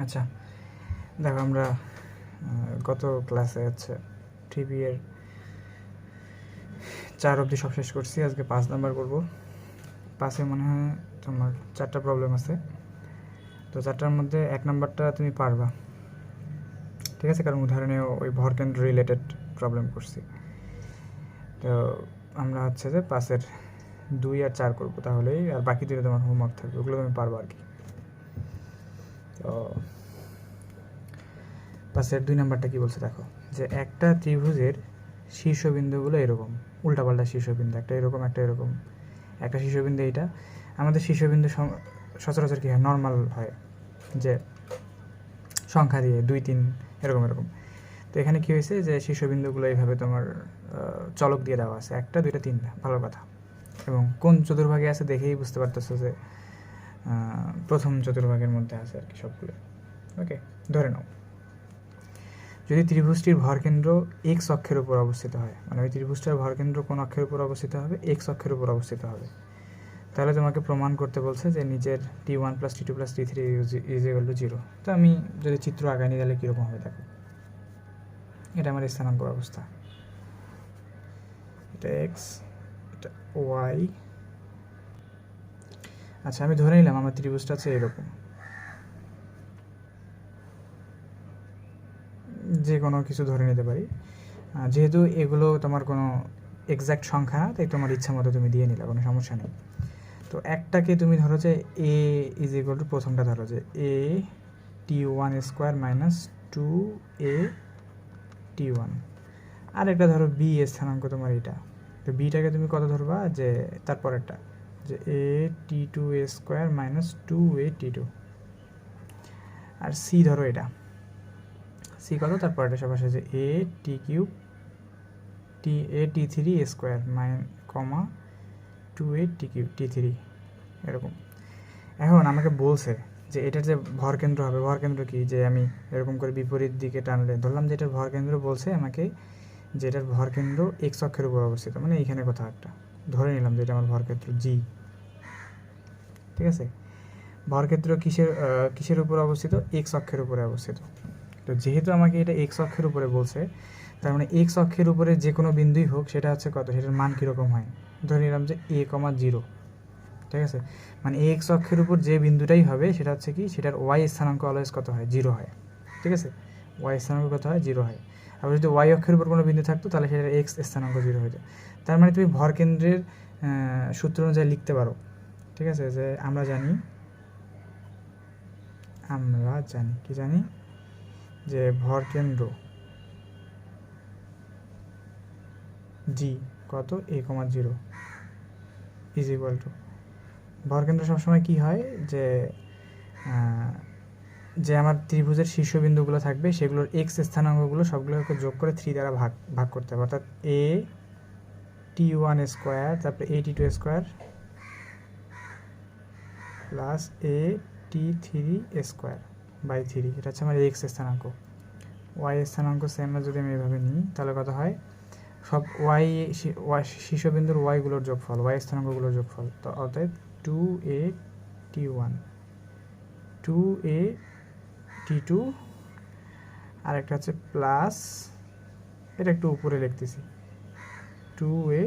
আচ্ছা দেখো, আমরা গত ক্লাসে হচ্ছে 3B এর 4 অবধি সব শেষ করছি। আজকে 5 নাম্বার করব। 5-এ মনে হয় তোমার 4টা প্রবলেম আছে। তো 4টার মধ্যে 1 নাম্বারটা তুমি পারবা, ঠিক আছে, কারণ উদাহরণে ওই ভরকেন্দ্র রিলেটেড প্রবলেম করছি। তো আমরা হচ্ছে যে 5-এর 2 আর 4 করবো, তাহলেই আর বাকি দুটো তোমার হোমওয়ার্ক থাকবে, ওগুলো তুমি পারবা আর কি। তো 5-এর 2 নাম্বারটা কী বলছে দেখো, যে একটা ত্রিভুজের শীর্ষবিন্দুগুলো এরকম, উল্টাপাল্টা শীর্ষবিন্দু, একটা এরকম একটা এরকম। একটা শীর্ষবিন্দু এইটা, আমাদের শীর্ষবিন্দু সচরাচর কী হয়, নর্মাল হয়, যে সংখ্যা দিয়ে 2, 3 এরকম এরকম। তো এখানে কী হয়েছে, যে শীর্ষবিন্দুগুলো এইভাবে তোমার চলক দিয়ে দেওয়া আছে, 1টা 2টা 3টা, ভালো কথা। এবং কোন চতুর্ভাগে আছে দেখেই বুঝতে পারতেছো যে প্রথম চতুর্ভাগের মধ্যে আছে আর কি সবগুলো। ওকে, ধরে নাও যদি ত্রিভুজটির ভরকেন্দ্র x অক্ষের উপর অবস্থিত হয়, মানে ওই ত্রিভুজটার ভরকেন্দ্র কোন অক্ষের উপর অবস্থিত হবে, x অক্ষের উপর অবস্থিত হবে, তাহলে তোমাকে প্রমাণ করতে বলছে যে নিজের t1 + t2 + t3 = 0। তো আমি যদি চিত্র আগায় নিয়ে গেলে কীরকম হবে দেখো, এটা আমার স্থানাঙ্ক অবস্থা, এটা x, এটা y। আচ্ছা, আমি ধরে নিলাম আমার ত্রিভুজটা আছে এরকম, যে কোনো কিছু ধরে নিতে পারি। যেহেতু এগুলো তোমার কোনো এক্স্যাক্ট সংখ্যা না, তাই তোমার ইচ্ছা মতো তুমি দিয়ে নিলে, কোনো সমস্যা নেই। তো একটাকে তুমি ধরো যে a = প্রথমটা ধরো যে a t1² - 2a t1, আর একটা ধরো b এর স্থানাঙ্ক তোমার এটা। তো bটাকে তুমি কত ধরবা, যে তারপরেরটা, যে a t2² - 2a t2, R c ধরো এটা, c কত, তারপরেরটা সবার শেষে a t³ a t3² comma 2a t3 এরকম। এখন আমাকে বলছে যে এটার যে ভরকেন্দ্র হবে, ভরকেন্দ্র কি, যে আমি এরকম করে বিপরীত দিকে টানলে ধরলাম যে এটার ভরকেন্দ্র বলছে আমাকে যে এটার ভরকেন্দ্র x অক্ষের উপর অবস্থিত, মানে এইখানে কোথাও একটা ধরে নিলাম যে এটা আমার ভরকেন্দ্র g, ঠিক আছে। ভরকেন্দ্র কিসের উপর অবস্থিত, x অক্ষের উপরে অবস্থিত। তো যেহেতু আমাকে এটা x অক্ষের উপরে বলছে, তার মানে x অক্ষের উপরে যে কোনো বিন্দুই হোক সেটা হচ্ছে কত, সেটার মান কীরকম হয়, ধরে নিলাম যে a, 0, ঠিক আছে। মানে x অক্ষের উপর যে বিন্দুটাই হবে সেটা হচ্ছে কি, সেটার y স্থানাঙ্ক অলওয়েজ কত হয়, 0 হয়, ঠিক আছে। y স্থানাঙ্ক কত হয়, 0 হয়। আবার যদি y অক্ষের উপর কোনো বিন্দু থাকতো তাহলে সেটার x স্থানাঙ্ক 0 হয়ে যায়। তার মানে তুমি ভরকেন্দ্রের সূত্র অনুযায়ী লিখতে পারো, ঠিক আছে, যে আমরা জানি কি জানি, যে ভরকেন্দ্র g কত, a, 0 = ভরকেন্দ্র সবসময় কি হয়, যে যে আমার ত্রিভুজের শীর্ষবিন্দুগুলো থাকবে সেগুলোর x স্থানাঙ্কগুলো সবগুলোকে যোগ করে 3 দ্বারা ভাগ করতে হবে, অর্থাৎ a t1² তারপরে a t2² plus a t3² এটা হচ্ছে আমার x স্থানাঙ্ক। y স্থানাঙ্ক সেম যদি আমি এভাবে নিই তাহলে কত হয়, সব y শীর্ষবিন্দুর yগুলোর যোগফল, y স্থানাঙ্কগুলোর যোগফল, তো অর্থাৎ 2a t1 2a t2, আর একটা হচ্ছে প্লাস, এটা একটু উপরে লিখতেছি, 2a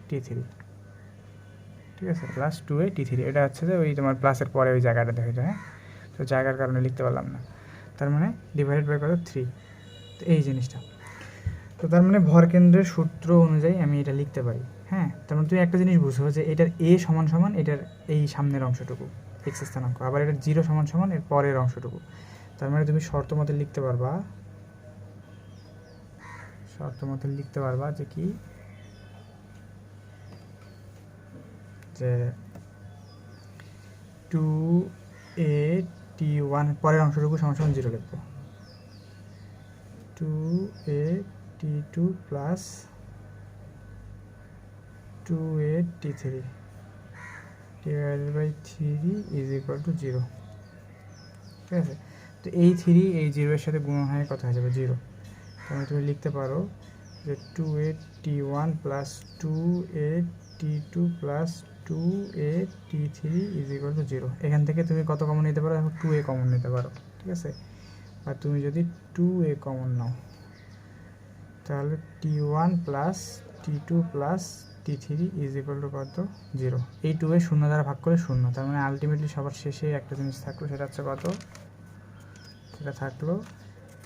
t3, ঠিক আছে, প্লাস 2a t3। এটা হচ্ছে যে ওই তোমার প্লাসের পরে ওই জায়গাটা দেখে যায়, হ্যাঁ, তো জায়গার কারণে লিখতে পারলাম না, তার মানে ডিভাইডেড বাই কত, 3। তো এই জিনিসটা, তো তার মানে ভরকেন্দ্রের সূত্র অনুযায়ী আমি এটা লিখতে পারি, হ্যাঁ। তার মানে তুমি একটা জিনিস বুঝো যে এটার a সমান এটার এই সামনের অংশটুকু x স্থানাঙ্ক, আবার এটার 0 সমান এর পরের অংশটুকু। তার মানে তুমি শর্ত মতে লিখতে পারবা যে কি, যে 2a t1 পরের অংশটুকু সমান 0 লিখবো, 2a t2 plus 2a t3 divided by 3 = 0, ঠিক আছে। তো এই 3 এই 0 এর সাথে গুণ হয়ে কত হয়ে যাবে, 0। তাহলে তুমি লিখতে পারো যে 2a t1 plus 2a t2 plus 2a t3 is equal to 0। এখান থেকে তুমি কত কমন নিতে পারো? এখন 2a কমন নিতে পারো, ঠিক আছে। আর তুমি যদি 2a কমন নাও তাহলে t1 plus t2 plus t3 is equal to কত? 0। এই 2a শূন্য দ্বারা ভাগ করে 0, তার মানে আলটিমেটলি সবার শেষে একটা জিনিস থাকলো, সেটা হচ্ছে কত? সেটা থাকলো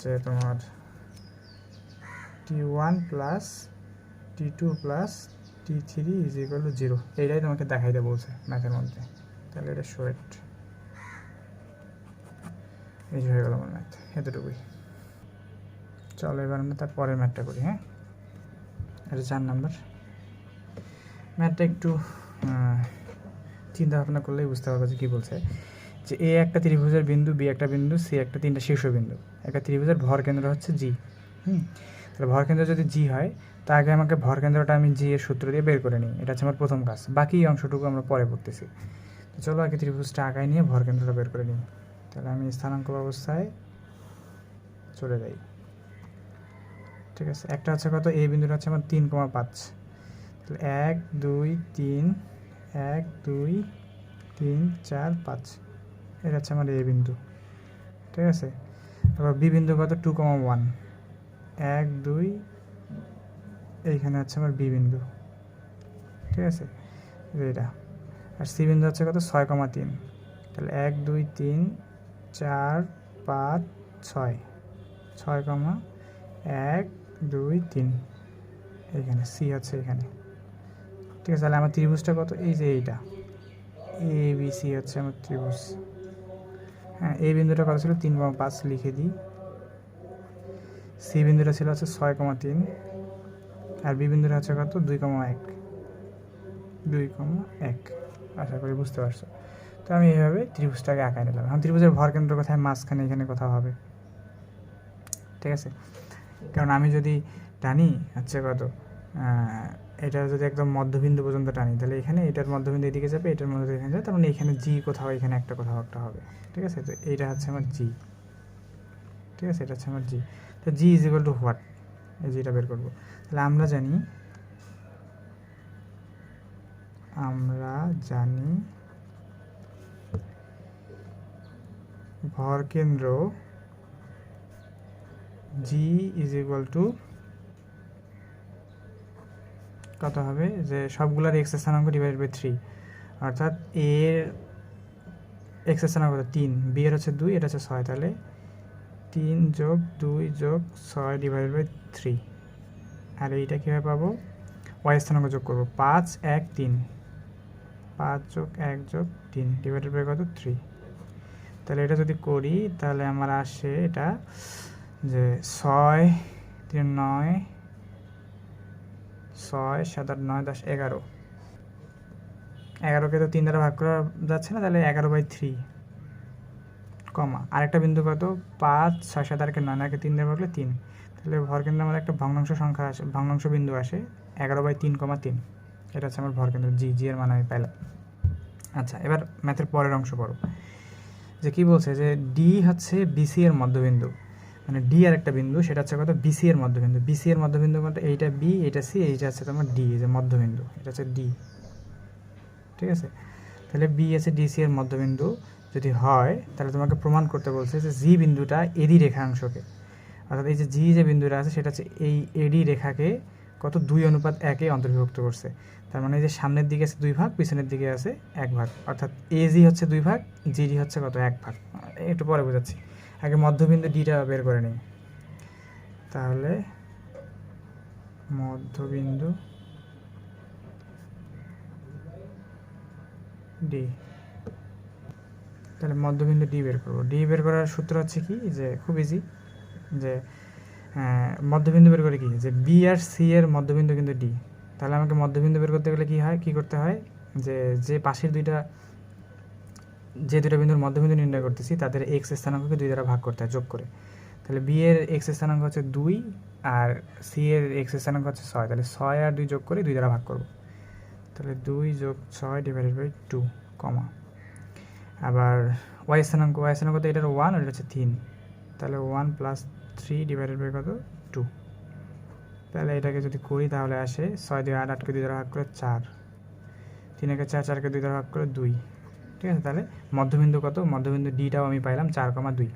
যে তোমার t1 plus t2 plus t3 is equal to 0। এইটাই তোমাকে দেখাইতে বলছে ম্যাথের মধ্যে। তাহলে এটা শোয়েট, এই হয়ে গেল আমার ম্যাথ, এতটুকুই। চলো এবার আমরা তার পরের ম্যাথটা করি। হ্যাঁ, এটা 4 নাম্বার ম্যাথটা। একটু চিন্তা ভাবনা করলেই বুঝতে পারবে যে কী বলছে। যে এ একটা ত্রিভুজের বিন্দু, বি একটা বিন্দু, সি একটা তিনটা শীর্ষবিন্দু। একটা ত্রিভুজের ভর কেন্দ্র হচ্ছে জি। তাহলে ভর কেন্দ্র যদি জি হয়, তা আগে আমাকে ভর কেন্দ্রটা আমি জি এর সূত্র দিয়ে বের করে নিই। এটা হচ্ছে আমার প্রথম কাজ, বাকি অংশটুকু আমরা পরে পড়তেছি। তো চলো আগে ত্রিভুজটা আঁকাই নিয়ে ভর কেন্দ্রটা বের করে নিই। তাহলে আমি স্থানাঙ্ক অবস্থায় চলে যাই, ঠিক আছে। একটা হচ্ছে কত? এ বিন্দুটা হচ্ছে আমার 3,5। তাহলে 1 2 3, 1 2 3 4 5, এটা হচ্ছে আমার এ বিন্দু, ঠিক আছে। আবার বি বিন্দু কত? 2,1, 1 2, এইখানে হচ্ছে আমার বি বিন্দু, ঠিক আছে, এটা। আর সি বিন্দু হচ্ছে কত? 6,3। তাহলে 1 2 3 4 5 6, 6,1 2 3, এইখানে সি হচ্ছে এখানে, ঠিক আছে। তাহলে আমার ত্রিভুজটা কত? এই যে এইটা এ বি সি হচ্ছে আমার ত্রিভুজ। হ্যাঁ, এই বিন্দুটা কত ছিল? 3,5 লিখে দিই। সি বিন্দুটা ছিল হচ্ছে 6,3, আর বি বিন্দুটা হচ্ছে কত? 2,1, 2,1। আশা করি বুঝতে পারছো। তো আমি এইভাবে ত্রিভুজটাকে আঁকায় নিলাম। এখন ত্রিভুজের ভর কেন্দ্র কোথায়? মাঝখানে, এখানে কোথাও হবে, ঠিক আছে। কারণ আমি যদি টানি হচ্ছে কত, এটা যদি একদম মধ্যবিন্দু পর্যন্ত টানি, তাহলে এখানে এটার মধ্যবিন্দু এদিকে যাবে, এটার মধ্যবিন্দু এখানে যাবে, তার মানে এখানে জি কোথাও, এখানে একটা কোথাও একটা হবে, ঠিক আছে। তো এইটা হচ্ছে আমার জি, ঠিক আছে, এটা হচ্ছে আমার জি। তো জি ইজ ইকুয়াল টু হোয়াট? এই জিটা বের করবো। তাহলে আমরা জানি ভর কেন্দ্র জি ইজ ইকুয়াল টু কত হবে? যে সবগুলোর এক্স স্থানাঙ্ক ডিভাইডেড বাই 3, অর্থাৎ এর এক্স স্থানাঙ্ক কত? 3, বি এর হচ্ছে 2, এটা হচ্ছে 6, তাহলে 3 যোগ 2 যোগ 6 ডিভাইডেড বাই 3। আর এইটা কীভাবে পাবো? ওয়াই স্থানাঙ্ক যোগ করবো, 5 1 3, 5 যোগ 1 যোগ 3 ডিভাইডেড বাই কত? 3। তাহলে এটা যদি করি তাহলে আমার আসে এটা যে 6 3 9, 6 7 8 9 10 11, 11কে তো 3 দ্বারা ভাগ করা যাচ্ছে না, তাহলে 11/3, কমা আরেকটা বিন্দু কত? 5 6 7 8 9, 9কে 3 দ্বারা ভাগলে 3। তাহলে ভর কেন্দ্রে আমার একটা ভগ্নাংশ সংখ্যা আসে, ভগ্নাংশ বিন্দু আসে 11/3,3। এটা হচ্ছে আমার ভর কেন্দ্র জি। জি এর মান আমি পাইলাম। আচ্ছা, এবার ম্যাথের পরের অংশ পড়ো। যে কি বলছে? যে ডি হচ্ছে বিসি এর মধ্যবিন্দু, মানে ডি আর একটা বিন্দু, সেটা হচ্ছে কত? বিসি এর মধ্যবিন্দু। বিসি এর মধ্যবিন্দু কত? এইটা বি, এইটা সি, এইটা হচ্ছে তোমার ডি, যে মধ্যবিন্দু, এটা হচ্ছে ডি, ঠিক আছে। তাহলে বি আছে ডিসি এর মধ্যবিন্দু যদি হয়, তাহলে তোমাকে প্রমাণ করতে বলছে যে জি বিন্দুটা এডি রেখাংশকে, অর্থাৎ এই যে জি যে বিন্দুটা আছে সেটা হচ্ছে এই এডি রেখাকে কত? 2:1 অন্তর্ভুক্ত করছে। তার মানে এই যে সামনের দিকে আছে 2 ভাগ, পিছনের দিকে আছে 1 ভাগ, অর্থাৎ এজি হচ্ছে 2 ভাগ, জিডি হচ্ছে কত? 1 ভাগ। একটু পরে বোঝাচ্ছি, আগে মধ্যবিন্দু ডিটা বের করে নিই। তাহলে মধ্যবিন্দু ডি, তাহলে মধ্যবিন্দু ডি বের করবো। ডি বের করার সূত্র হচ্ছে কি? যে খুব ইজি, যে মধ্যবিন্দু বের করে কি? যে বি আর সি এর মধ্যবিন্দু কিন্তু ডি। তাহলে আমাকে মধ্যবিন্দু বের করতে গেলে কি করতে হয়? যে পাশের যে দুইটা বিন্দুর মধ্যবিন্দু নির্ণয় করতেছি তাদের এক্স স্থানাঙ্ককে 2 দ্বারা ভাগ করতে হয় যোগ করে। তাহলে বি এর এক্স স্থানাঙ্ক হচ্ছে 2 আর সি এর এক্স স্থানাঙ্ক হচ্ছে 6, তাহলে 6 আর 2 যোগ করে 2 দ্বারা ভাগ করব। তাহলে 2 যোগ 6 ডিভাইডেড বাই 2, কমা আবার ওয়াই স্থানাঙ্ক তো এটার 1 আর এটা হচ্ছে 3, তাহলে 1 প্লাস 3 ডিভাইডেড বাই কত? 2। তাহলে এটাকে যদি করি তাহলে আসে 6 দিয়ে 8, 8কে 2 দ্বারা ভাগ করে 4, 3 একে 4, 4 কে 2 দ্বারা ভাগ করে 2, ঠিক আছে। তাহলে মধ্যবিন্দু কত? মধ্যবিন্দু ডিটাও আমি পাইলাম 4,2,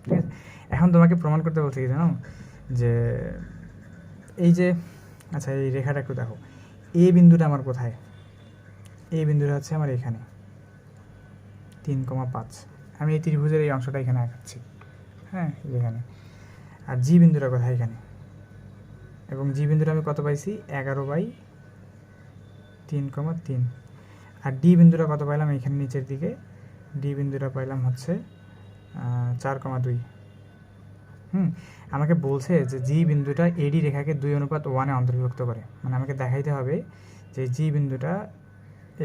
ঠিক আছে। এখন তোমাকে প্রমাণ করতে বলছি কি জানো, যে এই যে আচ্ছা এই রেখাটা একটু দেখো, এ বিন্দুটা আমার কোথায়? এই বিন্দুটা হচ্ছে আমার এখানে 3,5, আমি এই ত্রিভুজের এই অংশটা এখানে আঁকাচ্ছি, হ্যাঁ এখানে। আর জি বিন্দুটা কোথায়? এখানে। এবং জি বিন্দুটা আমি কত পাইছি? 11/3,3। আর ডি বিন্দুটা কত পাইলাম? এখানে নিচের দিকে ডি বিন্দুটা পাইলাম হচ্ছে 4,2। আমাকে বলছে যে জি বিন্দুটা এডি রেখাকে 2:1-এ অন্তর্ভুক্ত করে, মানে আমাকে দেখাইতে হবে যে জি বিন্দুটা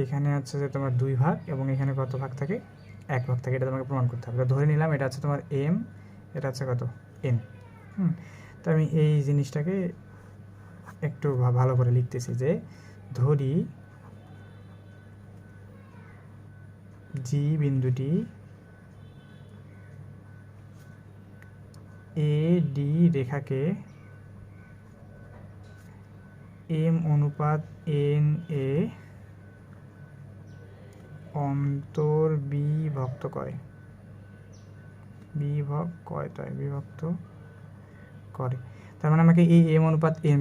এখানে হচ্ছে যে তোমার 2 ভাগ এবং এখানে কত ভাগ থাকে? 1 ভাগ থাকে। এটা তোমাকে প্রমাণ করতে হবে। তো ধরে নিলাম এটা হচ্ছে তোমার এম, এটা হচ্ছে কত? এন। তো আমি এই জিনিসটাকে একটু ভালো করে লিখতেছি, যে ধরি জি বিন্দুটি এ ডি রেখাকে m/n এ অন্তর্বিভক্ত করে, বিভক্ত করে। তার মানে আমাকে এই m/n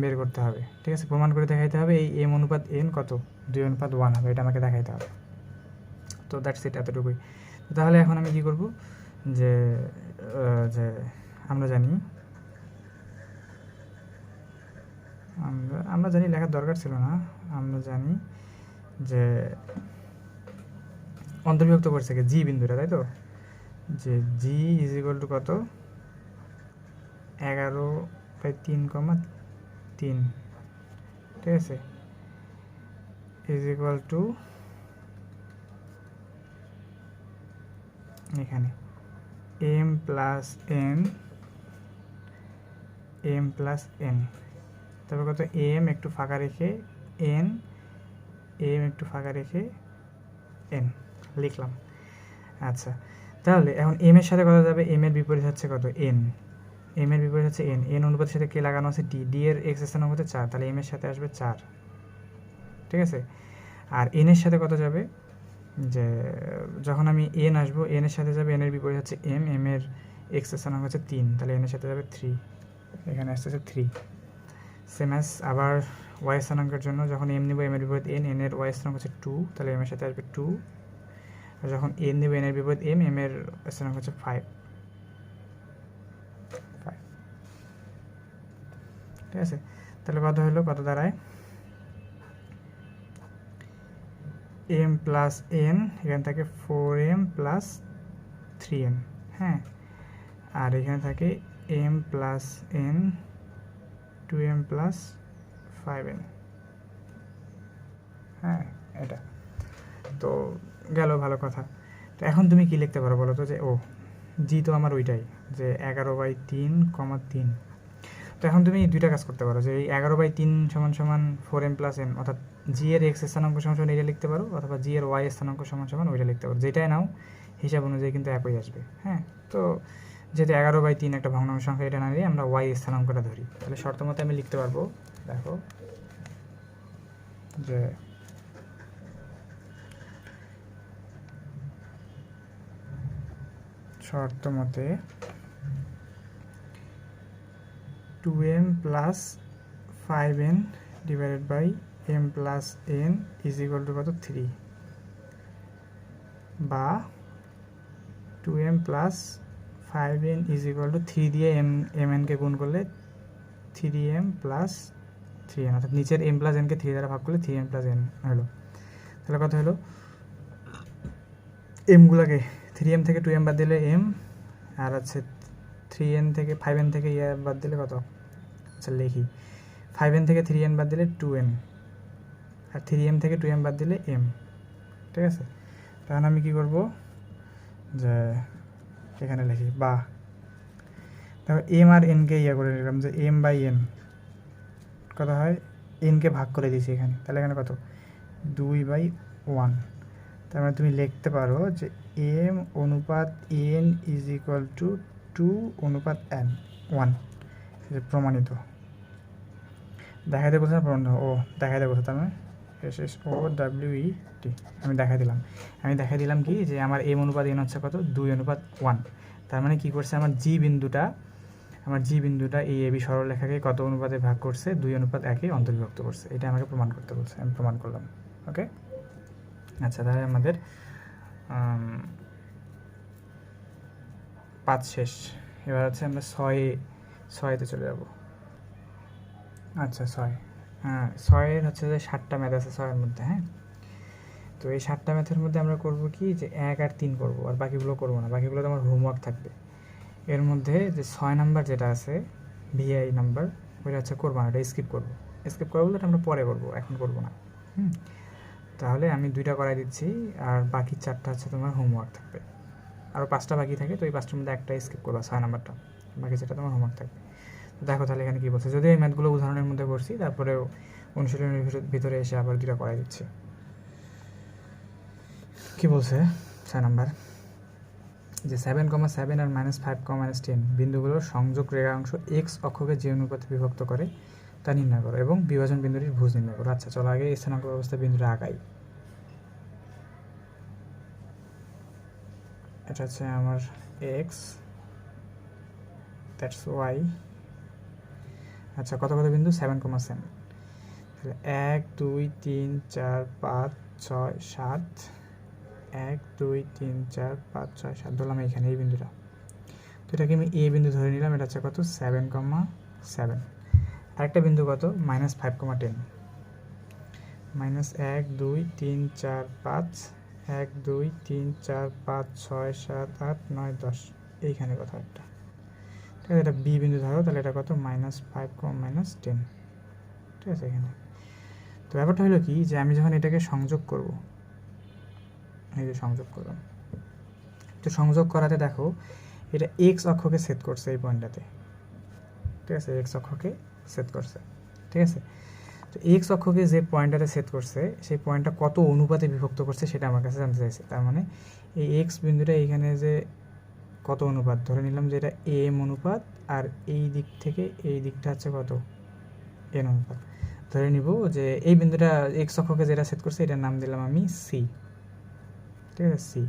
বের করতে হবে, ঠিক আছে। প্রমাণ করে দেখাইতে হবে এই m/n কত? 2:1 হবে, এটা আমাকে দেখাইতে হবে। তো দ্যাটস ইট, এতটুকুই। তাহলে এখন আমি কি করব, যে আমরা জানি লেখার দরকার ছিল না, আমরা জানি যে অন্তর্বিভক্ত করছে কি জি বিন্দুটা, তাই তো? যে জি ইজ ইকুয়াল টু কত? 11/3,3, ঠিক আছে, ইজ ইকুয়াল টু এখানে m প্লাস n, তারপর কত? m একটু ফাঁকা রেখে n, m একটু ফাঁকা রেখে n লিখলাম। আচ্ছা, তাহলে এখন m এর সাথে কত যাবে? m এর বিপরীত হচ্ছে কত? n, m এর বিপরীত হচ্ছে n, n অনুপাতের সাথে কে লাগানো আছে? d, d এর x স্থানাঙ্ক হচ্ছে 4, তাহলে m এর সাথে আসবে 4, ঠিক আছে। আর n এর সাথে কত যাবে? যে যখন আমি n আসবো, n এর সাথে যাবে n এর বিপরীত হচ্ছে m, m এর x স্থানাঙ্ক হচ্ছে 3, তাহলে n এর সাথে যাবে 3, এখানে আসতেছে 3। সেম অ্যাজ আবার y স্থানাঙ্কের জন্য যখন m নিব, m এর বিপরীত n, n এর y স্থানাঙ্ক হচ্ছে 2, তাহলে m এর সাথে আসবে 2। আর যখন n নিব, n এর বিপরীত m, m এর স্থানাঙ্ক হচ্ছে 5, ঠিক আছে। তাহলে কত হলো? কত দাঁড়ায়? m প্লাস n, এখানে থাকে 4m প্লাস 3n, হ্যাঁ। আর এখানে থাকে m plus n 2m plus 5n, হ্যাঁ এটা তো গেল, ভালো কথা। তো এখন তুমি কি লিখতে পারো বলো তো? যে জি তো আমার ওইটাই, যে 11/3,3। তো এখন তুমি দুইটা কাজ করতে পারো, যে এই 11/3 = 4m প্লাস n, অর্থাৎ জি এর x স্থানাঙ্ক সমান এটা লিখতে পারো, অথবা জি এর y স্থানাঙ্ক সমান ওইটা লিখতে পারো। যেটাই নাও হিসাব অনুযায়ী কিন্তু একই আসবে, হ্যাঁ। তো যেহেতু 11/3 একটা ভগ্নাংশ সংখ্যা, এটা না দিয়ে আমরা y স্থানাঙ্কটা ধরি, তাহলে শর্ত মতে আমি লিখতে পারবো, দেখো, যে শর্ত মতে 2m plus 5n divided by m plus n is equal to কত? 3, বা 2m plus 5n is equal two 3 দিয়ে mn-কে গুণ করলে 3m প্লাস 3n, অর্থাৎ নিচের m প্লাস n-কে 3 দ্বারা ভাগ করলে 3m প্লাস n হলো। তাহলে কত হলো? mগুলোকে 3m থেকে 2m বাদ দিলে m, আর হচ্ছে 3n থেকে 5n থেকে বাদ দিলে কত? আচ্ছা লিখি, 5n থেকে 3n বাদ দিলে 2n, আর 3m থেকে 2m বাদ দিলে m, ঠিক আছে। তখন আমি কি করব, যে এখানে লিখি, বা তারপর m আর n-কে করে নিলাম, যে m/n কত হয়? n-কে ভাগ করে দিয়েছি এখানে, তাহলে এখানে কত? 2/1। তার মানে তুমি লিখতে পারো যে m/n is equal two 2/n1, প্রমাণিত। দেখাইতে বলছে না? প্রমাণ দেখাইতে বলছে, তার মানে SSOWET আমি দেখাই দিলাম কি যে আমার m অনুপাত n হচ্ছে কত 2:1। তার মানে কি করছে আমার জি বিন্দুটা এই এবি সরলরেখাকে কত অনুপাতে ভাগ করছে 2:1 অন্তর্বিভক্ত করছে। এটা আমাকে প্রমাণ করতে বলছে, আমি প্রমাণ করলাম। ওকে, আচ্ছা তাহলে আমাদের 5 শেষ। এবার হচ্ছে আমরা 6-তে চলে যাব। আচ্ছা 6-এর হচ্ছে যে 7টা ম্যাথ আছে 6-এর মধ্যে। হ্যাঁ, তো এই 7টা ম্যাথের মধ্যে আমরা করব কি যে 1 আর 3 করব, আর বাকিগুলো করব না। বাকিগুলো তো আমার হোমওয়ার্ক থাকবে। এর মধ্যে যে 6 নাম্বার যেটা আছে ভিআই নাম্বার, ওইটা হচ্ছে করবো না, এটা স্কিপ করবো বলতে আমরা পরে করবো, এখন করবো না। তাহলে আমি 2টা করাই দিচ্ছি, আর বাকি 4টা হচ্ছে তোমার হোমওয়ার্ক থাকবে। আরও 5টা বাকি থাকে, তো এই 5টার মধ্যে একটা স্কিপ করবা, 6 নাম্বারটা, বাকি যেটা তোমার হোমওয়ার্ক থাকবে। তো দেখো তাহলে এখানে কী বলছে, যদি এই ম্যাথগুলো উদাহরণের মধ্যে করছি, তারপরেও অনুশীলনের ভিতরে এসে আবার 2টা করাই দিচ্ছি। কী বলছে 6 নাম্বার, যে 7,7 আর -5,-10 বিন্দুগুলোর সংযোগ রেখাংশ x অক্ষকে যে অনুপাতে বিভক্ত করে তা নির্ণয় করো এবং বিভাজন বিন্দুটির ভুজ নির্ণয় করো। আচ্ছা চলো আগে স্থানাঙ্ক ব্যবস্থা বিন্দুটা আঁকাই। এটা হচ্ছে আমার x, দ্যাটস y। আচ্ছা কত বিন্দু 7,7। তাহলে 1 2 3 4 5 6 7, 1 2 3 4 5 6 7 ধরলাম এইখানে এই বিন্দুটা। তো এটাকে আমি এ বিন্দু ধরে নিলাম, এটা হচ্ছে কত 7,7। আরেকটা বিন্দু কত -5,10, -1 2 3 4 5, 1 2 3 4 5 6 7 8 9 10, এইখানে কোথাও একটা। ঠিক আছে, এটা বি বিন্দু ধরো, তাহলে এটা কত -5,-10। ঠিক আছে এখানে। তো ব্যাপারটা হলো কি যে আমি যখন এটাকে সংযোগ করব, এই যে সংযোগ করলাম, তো সংযোগ করাতে দেখো এটা এক্স অক্ষকে সেট করছে এই পয়েন্টটাতে। ঠিক আছে, এক্স অক্ষকে সেট করছে। ঠিক আছে, তো এক্স অক্ষকে যে পয়েন্টটাতে সেট করছে সেই পয়েন্টটা কত অনুপাতে বিভক্ত করছে সেটা আমার কাছে জানতে চাইছে। তার মানে এই এক্স বিন্দুটা এইখানে যে কত অনুপাত, ধরে নিলাম যে এটা এম অনুপাত, আর এই দিক থেকে এই দিকটা হচ্ছে কত এন অনুপাত। ধরে নিব যে এই বিন্দুটা এক্স অক্ষকে যেটা সেট করছে এটার নাম দিলাম আমি সি। ঠিক আছে, সি।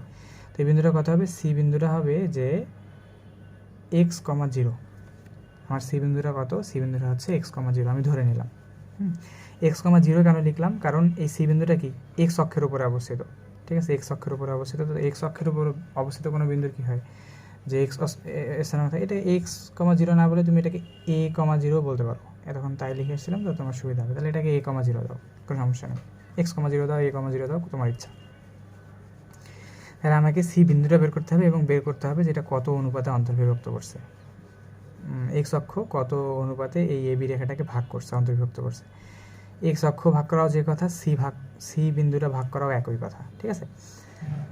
তো এই বিন্দুটা কত হবে, সি বিন্দুটা হবে যে x,0। আমার সি বিন্দুটা কত, সি বিন্দুটা হচ্ছে x,0 আমি ধরে নিলাম। x,0 কেন লিখলাম, কারণ এই সি বিন্দুটা কি এক্স অক্ষের উপরে অবস্থিত। ঠিক আছে, এক্স অক্ষের উপরে অবস্থিত। তো এক্স অক্ষের উপর অবস্থিত কোনো বিন্দুর কী হয় যে এক্স স্থানাঙ্ক থাকে, এটা x,0 না বলে তুমি এটাকে a,0 বলতে পারো। এতক্ষণ তাই লিখে এসেছিলাম, তো তোমার সুবিধা হবে। তাহলে এটাকে a,0 দাও, কোনো সমস্যা নেই। x,0 দাও, a,0 দাও, তোমার ইচ্ছা। তাহলে আমাকে সি বিন্দুটা বের করতে হবে এবং বের করতে হবে যেটা কত অনুপাতে অন্তর্বিভক্ত করছে, এক্স অক্ষ কত অনুপাতে এই এবি রেখাটাকে ভাগ করছে, অন্তর্বিভক্ত করছে। এক্স অক্ষ ভাগ করাও যে কথা, সি বিন্দুটা ভাগ করাও একই কথা। ঠিক আছে,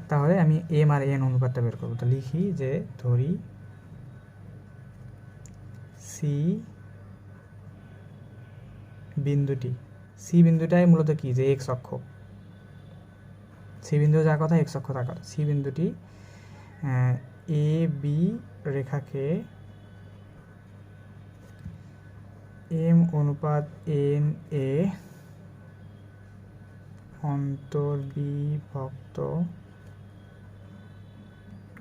তাহলে আমি এম আর এন অনুপাতটা বের করবো। তো লিখি যে ধরি সি বিন্দুটাই মূলত কি যে এক্স অক্ষ, সি বিন্দু যা কথা এক্স অক্ষ তা কথা। সি বিন্দুটি এ বি রেখাকে এম অনুপাত এন এ অন্তর্বিভক্ত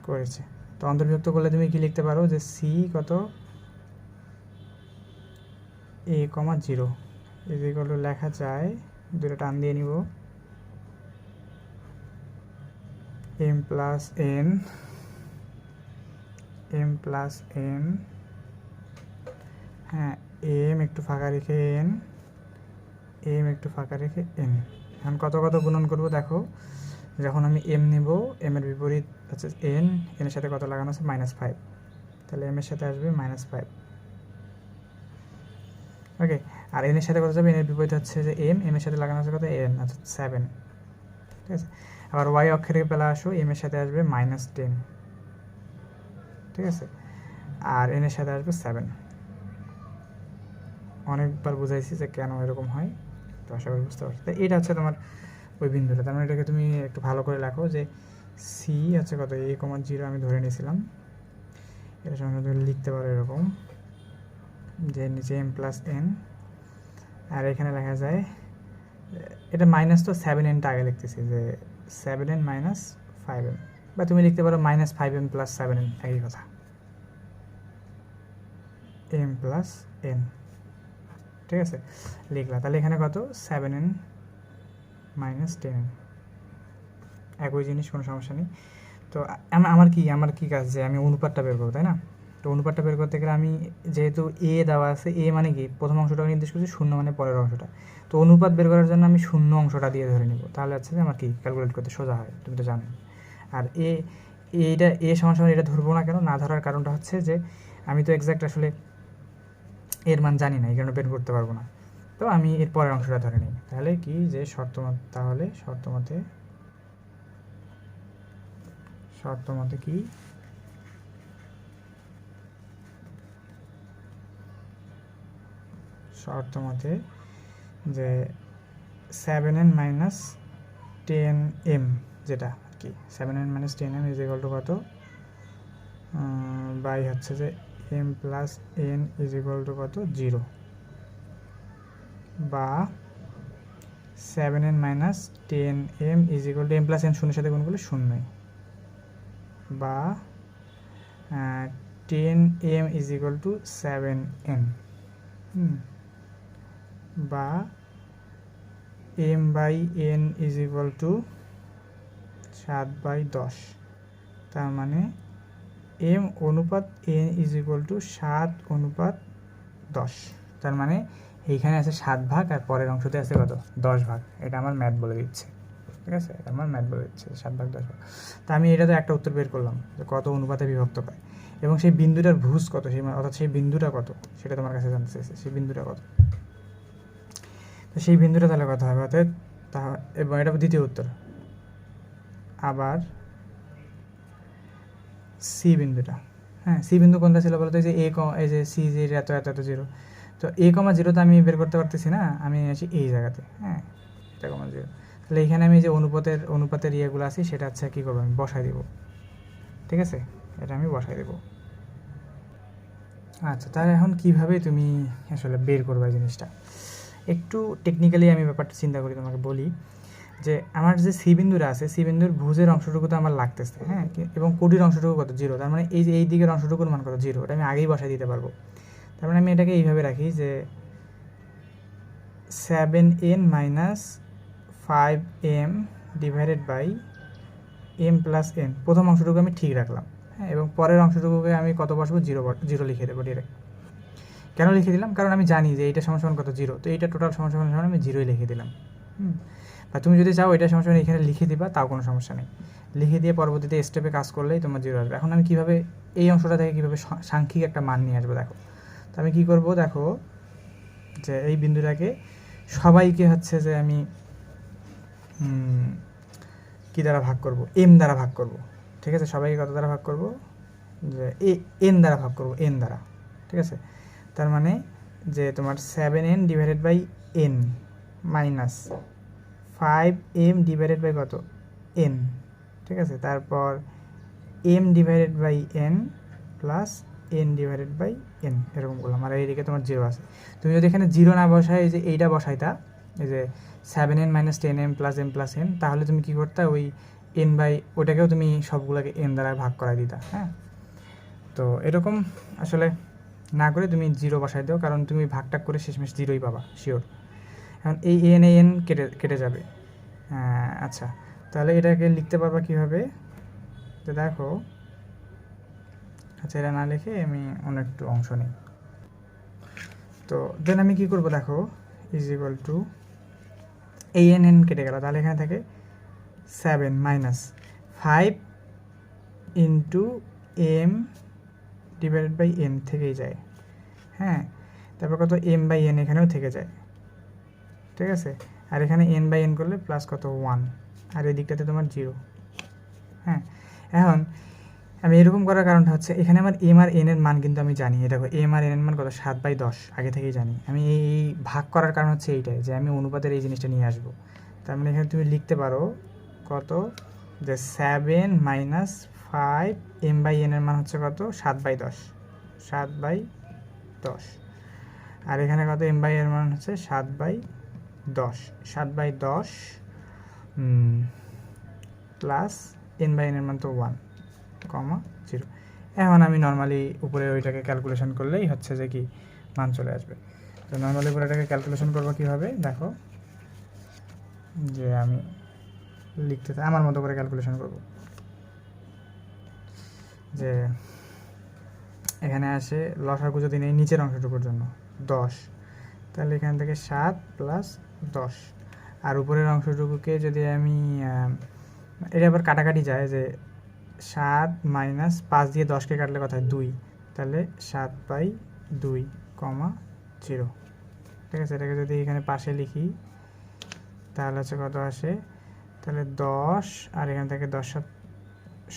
করেছে। তো অন্তর্বিভক্ত করলে তুমি কি লিখতে পারো যে সি কত a,0 এগুলো লেখা যায়, দুটো টান দিয়ে নিব, m প্লাস n, হ্যাঁ এম একটু ফাঁকা রেখে n, এখন কত গুণন করব দেখো, যখন আমি m নিব, m এর বিপরীত হচ্ছে n, এর সাথে কত লাগানো আছে -5, তাহলে m এর সাথে আসবে -5। ওকে, আর n এর সাথে কত যাবে, n এর বিপরীত হচ্ছে যে m এর সাথে লাগানো আছে কত n, আচ্ছা 7। ঠিক আছে, আবার y অক্ষের বেলা আসো, m এর সাথে আসবে -10। ঠিক আছে, আর n এর সাথে আসবে 7। অনেকবার বুঝাইছি যে কেন এরকম হয়, তো আশা করি বুঝতে পারছো। তো এটা হচ্ছে তোমার ওই বিন্দুটা। তার মানে এটাকে তুমি একটু ভালো করে লেখো যে সি আছে কত a,0 আমি ধরে নিয়েছিলাম, এটার সঙ্গে তুমি লিখতে পারো এরকম যে নিচে m প্লাস n, আর এখানে লেখা যায় এটা মাইনাস তো 7n-টা আগে লিখতেছি যে 7n মাইনাস 5m, বা তুমি লিখতে পারো মাইনাস 5m প্লাস 7n, একই কথা, m প্লাস n, ঠিক আছে, লিখলা। তাহলে এখানে কত, 7n মাইনাস 10n, একই জিনিস, কোনো সমস্যা নেই। তো আমার কি কাজ, যে আমি অনুপাতটা বের করবো, তাই না? তো অনুপাতটা বের করতে গেলে আমি যেহেতু এ দেওয়া আছে, এ মানে কি প্রথম অংশটা নির্দেশ করছি, শূন্য মানে পরের অংশটা, তো অনুপাত বের করার জন্য আমি শূন্য অংশটা দিয়ে ধরে নিব, তাহলে হচ্ছে যে আমার কি ক্যালকুলেট করতে সোজা হয়, তুমি তো জানো। আর এইটা এ সমান সমান এটা ধরবো না কেন, না ধরার কারণটা হচ্ছে যে আমি তো এক্স্যাক্ট আসলে এর মান জানি না, এই কারণে বের করতে পারবো না, তো আমি এর পরের অংশটা ধরে নিই। তাহলে কি যে শর্ত মতে কি শর্ত মতে যে 7n মাইনাস 10m, যেটা আর কি 7n minus 10m is equal to কত, বাই হচ্ছে যে m plus n is equal to কত, 0, বা 7n minus 10m is equal two m plus n শূন্যের সাথে গুণ করলে শূন্যই, বা 10m is equal two 7n, বা m by n is equal to 7/10, তার মানে m অনুপাত n ইজ ইকুয়াল টু 7/10, তার মানে এইখানে আছে 7 ভাগ আর পরের অংশতে আছে কত, 10 ভাগ। এটা আমার ম্যাথ বলে দিচ্ছে, ঠিক আছে, এটা আমার ম্যাথ বলে দিচ্ছে 7 ভাগ 10 ভাগ। তা আমি এটা তো একটা উত্তর বের করলাম যে কত অনুপাতে বিভক্ত পায়, এবং সেই বিন্দুটার ভুজ কত, অর্থাৎ সেই বিন্দুটা কত সেটা তোমার কাছে জানতে চাইছে, সেই বিন্দুটা কত। তো সেই বিন্দুটা তাহলে কথা হবে, অর্থাৎ এবং এটা দ্বিতীয় উত্তর। আবার সি বিন্দুটা, হ্যাঁ, সি বিন্দু কোনটা ছিল বলতো, এই যে এই যে সি, যে এত এত এত 0, তো a,0 তো আমি বের করতে পারতেছি না, আমি আছি এই জায়গাতে, হ্যাঁ, এটা 0, তাহলে এখানে আমি যে অনুপাতের ইয়েগুলো আছে সেটা হচ্ছে কী করবো, আমি বসাই দেবো, ঠিক আছে, এটা আমি বসাই দেবো। আচ্ছা, তাহলে এখন কীভাবে তুমি আসলে বের করবে এই জিনিসটা, একটু টেকনিক্যালি আমি ব্যাপারটা চিন্তা করি, তোমাকে বলি যে আমার যে সি বিন্দুটা আছে, সি বিন্দুর ভুজের অংশটুকু তো আমার লাগতেছে, হ্যাঁ, এবং কোডির অংশটুকু কত, 0, তার মানে এই যে এই দিকের অংশটুকুর মান কত, 0, এটা আমি আগেই বসাই দিতে পারবো। তার মানে আমি এটাকে এইভাবে রাখি যে 7n minus 5m divided by m plus n, প্রথম অংশটুকু আমি ঠিক রাখলাম, হ্যাঁ, এবং পরের অংশটুকুকে আমি কত বসবো, 0 লিখে দেবো ডিরেক্ট। কেন লিখে দিলাম, কারণ আমি জানি যে এইটা সমান কত, 0, তো এইটা টোটাল সমান আমি 0ই লিখে দিলাম। বা তুমি যদি চাও এটা সমান এখানে লিখে দিবা, তাও কোনো সমস্যা নেই, লিখে দিয়ে পরবর্তীতে স্টেপে কাজ করলেই তোমার 0 আসবে। এখন আমি কীভাবে এই অংশটা থেকে কীভাবে সাংখ্যিক একটা মান নিয়ে আসবো দেখো। তো আমি কী করবো দেখো, যে এই বিন্দুটাকে সবাইকে হচ্ছে যে আমি কী দ্বারা ভাগ করব, m দ্বারা ভাগ করব, ঠিক আছে, সবাইকে কত দ্বারা ভাগ করব, যে n দ্বারা ভাগ করব, n দ্বারা, ঠিক আছে। তার মানে যে তোমার 7n divided by n minus 5m divided by কত, n, ঠিক আছে, তারপর m divided by n plus n divided by n, এরকম করলাম। আর এইদিকে তোমার 0 আছে, তুমি যদি এখানে 0 না বসায় এই যে এইটা বসাইতা, এই যে 7n minus 10m plus m plus n, তাহলে তুমি কী করতা, ওই n বাই ওটাকেও তুমি সবগুলোকে n দ্বারা ভাগ করাই দিতা, হ্যাঁ। তো এরকম আসলে না করে তুমি 0 বসাই দাও, কারণ তুমি ভাগটাগ করে শেষমেশ 0ই পাবা শিওর। এখন এই n কেটে যাবে। আচ্ছা, তাহলে এটাকে লিখতে পারবা কীভাবে, তো দেখো, আচ্ছা, এটা না লিখে আমি অন্য একটু অংশ নিই। তো দেন আমি কী করবো দেখো, ইজ ইকুয়াল টু এই n কেটে গেল, তাহলে এখানে থাকে 7 minus 5 into m divided by n থেকেই যায়, হ্যাঁ, তারপর কত m বাই n এখানেও থেকে যায়, ঠিক আছে, আর এখানে n বাই n করলে প্লাস কত 1, আর এই দিকটাতে তোমার 0, হ্যাঁ। এখন আমি এরকম করার কারণটা হচ্ছে এখানে আমার m আর n এর মান কিন্তু আমি জানি, দেখো m আর n এর মান কত, 7/10 আগে থেকেই জানি আমি। এই ভাগ করার কারণ হচ্ছে এইটাই, যে আমি অনুপাতের এই জিনিসটা নিয়ে আসবো। তার মানে এখানে তুমি লিখতে পারো কত, যে 7 মাইনাস 5 m বাই n এর মান হচ্ছে কত, 7/10, আর এখানে কত m বাই n এর মান হচ্ছে 7/10, 10, 7/10 প্লাস n/n এর মান তো 1, 0। এখন আমি নর্মালি উপরে ওইটাকে ক্যালকুলেশন করলেই হচ্ছে যে কি মান চলে আসবে। তো নর্মালি উপরে এটাকে ক্যালকুলেশন করবো কীভাবে দেখো, যে আমি লিখতে আমার মতো করে ক্যালকুলেশন করব, যে এখানে আসে লসাগু যদি নেই নিচের অংশটুকুর জন্য 10, তাহলে এখান থেকে 7 প্লাস 10, আর উপরের অংশটুকুকে যদি আমি এটা আবার কাটাকাটি যায়, যে 7 মাইনাস 5 দিয়ে 10কে কাটলে কথা 2, তাহলে 7/2, 0। ঠিক আছে, এটাকে যদি এখানে পাশে লিখি তাহলে হচ্ছে কত আসে, তাহলে 10, আর এখান থেকে 10 7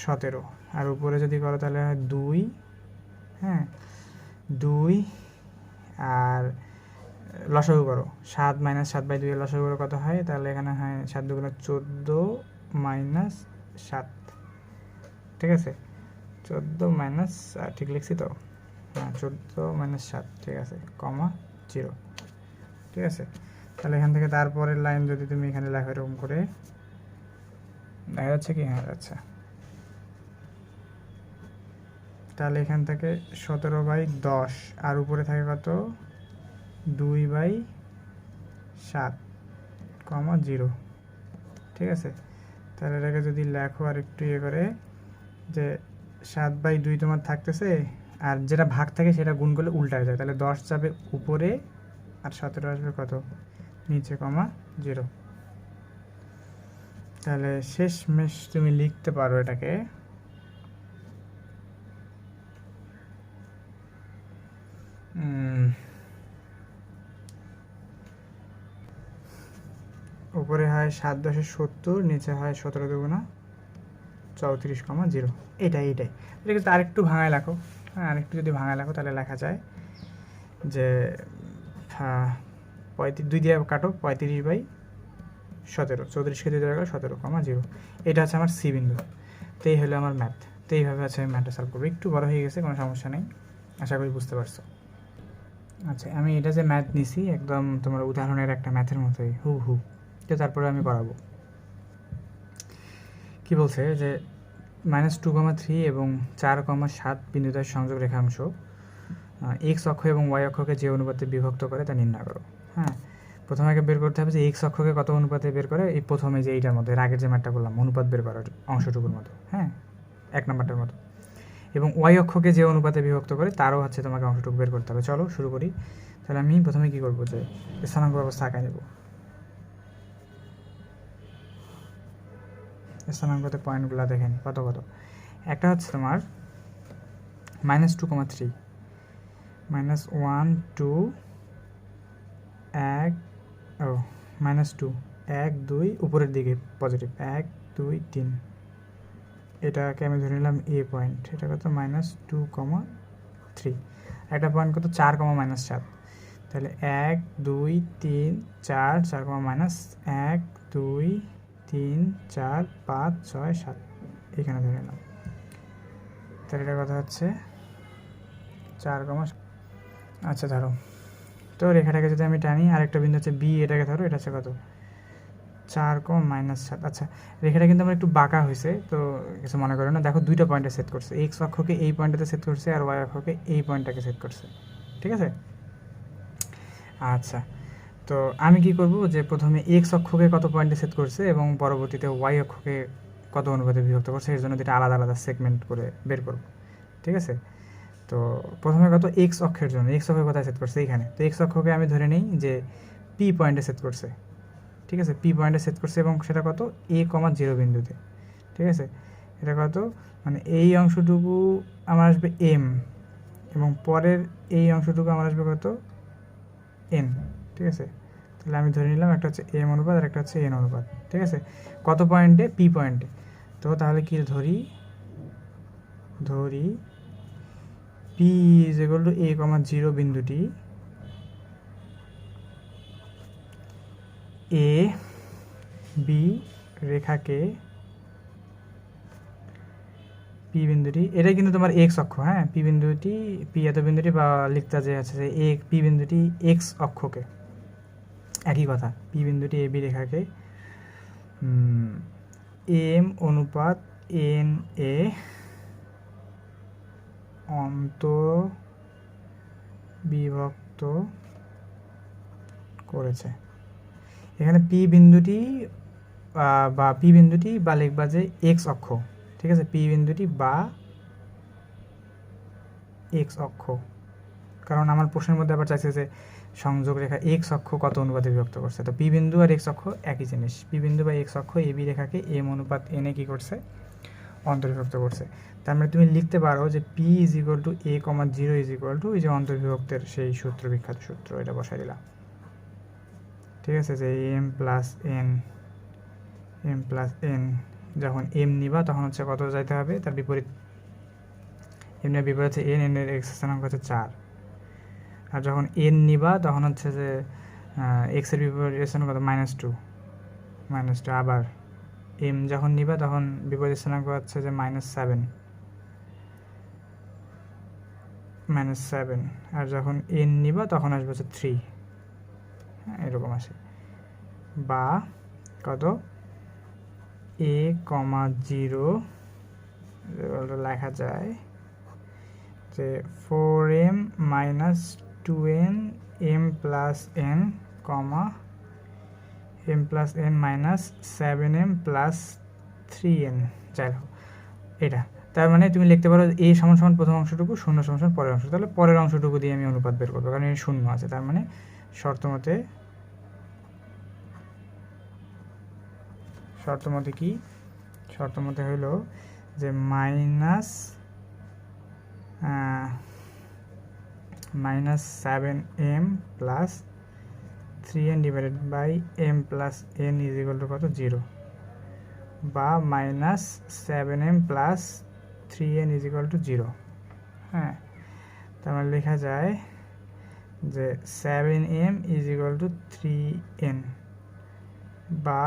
17, আর উপরে যদি করো তাহলে হয় 2, হ্যাঁ 2, আর লসাগু করো 7 মাইনাস 7/2 এর লসাগু করো কত হয়, তাহলে এখানে হয় 7 দুগুণে 14 মাইনাস 7, ঠিক আছে 14 মাইনাস, ঠিক লিখছি তো, হ্যাঁ 14 মাইনাস 7, ঠিক আছে 0, ঠিক আছে। তাহলে এখান থেকে তারপরের লাইন যদি তুমি এখানে লেখো এরকম করে, দেখা যাচ্ছে কি, হ্যাঁ আচ্ছা, তাহলে এখান থেকে 17/10, আর উপরে থাকে কত 2/7, 0, ঠিক আছে। তাহলে এটাকে যদি লেখো আর একটু ইয়ে করে, যে 7/2 তোমার থাকতেছে, আর যেটা ভাগ থাকে সেটা গুণ করলে উল্টায় যায়, তাহলে 10 যাবে উপরে আর 17 আসবে কত নিচে, 0। তাহলে শেষমেশ তুমি লিখতে পারো এটাকে উপরে হয় 7 10 70, নিচে হয় 17 দুগুণা 34, 0। এটাই এটা কিন্তু আরেকটু ভাঙায় লেখো, হ্যাঁ আরেকটু যদি ভাঙায় লেখো তাহলে লেখা যায় যে 2 দিয়ে কাটো 35/17, 34কে 2 দিয়ে কাটো 17, 0। এটা হচ্ছে আমার সি বিন্দু। তো এই হলো আমার ম্যাথ। তো এইভাবে আছে আমি ম্যাথটা সলভ করবো। একটু বড় হয়ে গেছে, কোনো সমস্যা নেই, আশা করি বুঝতে পারছো। আচ্ছা, আমি এটা যে ম্যাথ নিছি একদম তোমার উদাহরণের একটা ম্যাথের মতোই হু। তো তারপরে আমি করাবো। কি বলছে যে -2,3 এবং 4,7 বিন্দুদ্বয়ের সংযোগ রেখাংশ এক্স অক্ষ এবং ওয়াই অক্ষকে যে অনুপাতে বিভক্ত করে তা নির্ণয় করো। হ্যাঁ, প্রথমে আগে বের করতে হবে যে এক্স অক্ষকে কত অনুপাতে বের করে, এই প্রথমে যে এইটার মধ্যে আগের যে ম্যাথটা করলাম অনুপাত বের করার অংশটুকুর মতো, হ্যাঁ 1 নাম্বারটার মতো, এবং ওয়াই অক্ষকে যে অনুপাতে বিভক্ত করে তারও হচ্ছে তোমাকে অংশটুকু বের করতে হবে। চলো শুরু করি। তাহলে আমি প্রথমে কী করবো, যে স্থানাঙ্ক ব্যবস্থা আঁকায় নেব। স্থানাঙ্কতে পয়েন্টগুলো দেখেন কত কত। একটা হচ্ছে তোমার -2,3, -1 2 1 -2 1 2 উপরের দিকে পজিটিভ 1 2 3, এটাকে আমি ধরে নিলাম এ পয়েন্ট। এটা কত -2,3। একটা পয়েন্ট কত 4, -7। তাহলে 1 2 3 4 4, -1 2 3 4 5 6 7, এখানে ধরে নিলাম। তাহলে এটা কথা হচ্ছে 4, আচ্ছা ধরো। তো রেখাটাকে যদি আমি টানি, আরেকটা বিন্দু হচ্ছে বি, এটাকে ধরো, এটা হচ্ছে কত 4, -7। আচ্ছা, রেখাটা কিন্তু আমার একটু বাঁকা হয়েছে, তো কিছু মনে করো না। দেখো দুইটা পয়েন্টে সেট করছে, এক্স অক্ষকে এই পয়েন্টটাতে সেট করছে আর ওয়াই অক্ষকে এই পয়েন্টটাকে সেট করছে, ঠিক আছে। আচ্ছা, তো আমি কি করব, যে প্রথমে এক্স অক্ষকে কত পয়েন্টে সেট করছে এবং পরবর্তীতে ওয়াই অক্ষকে কত অনুপাতে বিভক্ত করছে, এর জন্য দুটো আলাদা আলাদা সেগমেন্ট করে বের করব, ঠিক আছে। তো প্রথমে কত এক্স অক্ষের জন্য, এক্স অক্ষে কোথায় সেট করছে এইখানে, তো এক্স অক্ষকে আমি ধরে নিই যে পি পয়েন্টে সেট করছে, ঠিক আছে। পি পয়েন্টে সেট করছে এবং সেটা কত A,0 বিন্দুতে, ঠিক আছে। এটা কত, মানে এই অংশটুকু আমার আসবে এম, এবং পরের এই অংশটুকু আমার আসবে কত এন, ঠিক আছে। তাহলে আমি ধরে নিলাম একটা হচ্ছে এম অনুপাত আর একটা হচ্ছে এন অনুপাত, ঠিক আছে। কত পয়েন্টে, পি পয়েন্টে। তো তাহলে কি ধরি P is equal two A,0 বিন্দুটি এ বি রেখাকে পি বিন্দুটি, এটাই কিন্তু তোমার এক্স অক্ষ, হ্যাঁ পি এত বিন্দুটি বা লিখতে যে আছে যে পি বিন্দুটি এক্স অক্ষকে একই কথা, পি বিন্দুটি এ বি রেখাকে এম অনুপাত এন এ অন্তর্বিভক্ত করেছে। এখানে পি বিন্দুটি বা লিখবা যে এক্স অক্ষ, ঠিক আছে, পি বিন্দুটি বা এক্স অক্ষ, কারণ আমার প্রশ্নের মধ্যে আবার চাইছে যে সংযোগ রেখা এক্স অক্ষ কত অনুপাতে বিভক্ত করছে। তো পি বিন্দু আর এক্স অক্ষ একই জিনিস, পি বিন্দু বা এক্স অক্ষ এ বি রেখাকে এম অনুপাত এনে কি করছে, অন্তর্বিভক্ত করছে। তার মানে তুমি লিখতে পারো যে P is equal two A comma 0 is equal to এই যে অন্তর্বিভক্তের সেই সূত্র, বিখ্যাত সূত্র, এটা বসাই দিলাম, ঠিক আছে, যে এম প্লাস এন যখন এম নিবা তখন হচ্ছে কত যাইতে হবে, তার বিপরীত, এমনি বিপরীত হচ্ছে এন, এর এক্স স্থানাঙ্ক হচ্ছে 4, আর যখন এন নিবা তখন হচ্ছে যে এক্সের বিপরীত স্থানাঙ্ক কত, -2, আবার এম যখন নিবা তখন বিপরীত স্থানাঙ্ক হচ্ছে যে -7, আর যখন এন নিবা তখন আসবে হচ্ছে 3, হ্যাঁ এরকম আসে। বা কত, এ কমা 0 লেখা যায় যে 4m - 2n m plus n কমা m plus n minus 7m plus 3n, যাই হোক এটা। তার মানে তুমি লিখতে পারো এ সমান সমান প্রথম অংশটুকু, শূন্য সমান সমান পরের অংশ, তাহলে পরের অংশটুকু দিয়ে আমি অনুপাত বের করবো, কারণ এর শূন্য আছে। তার মানে শর্ত মতে কি, শর্ত মতে হইল যে -7m plus 3n divided by m plus n is equal to কত, 0, বা -7m plus 3n is equal to 0, হ্যাঁ। তার মানে লেখা যায় যে 7m is equal two 3n, বা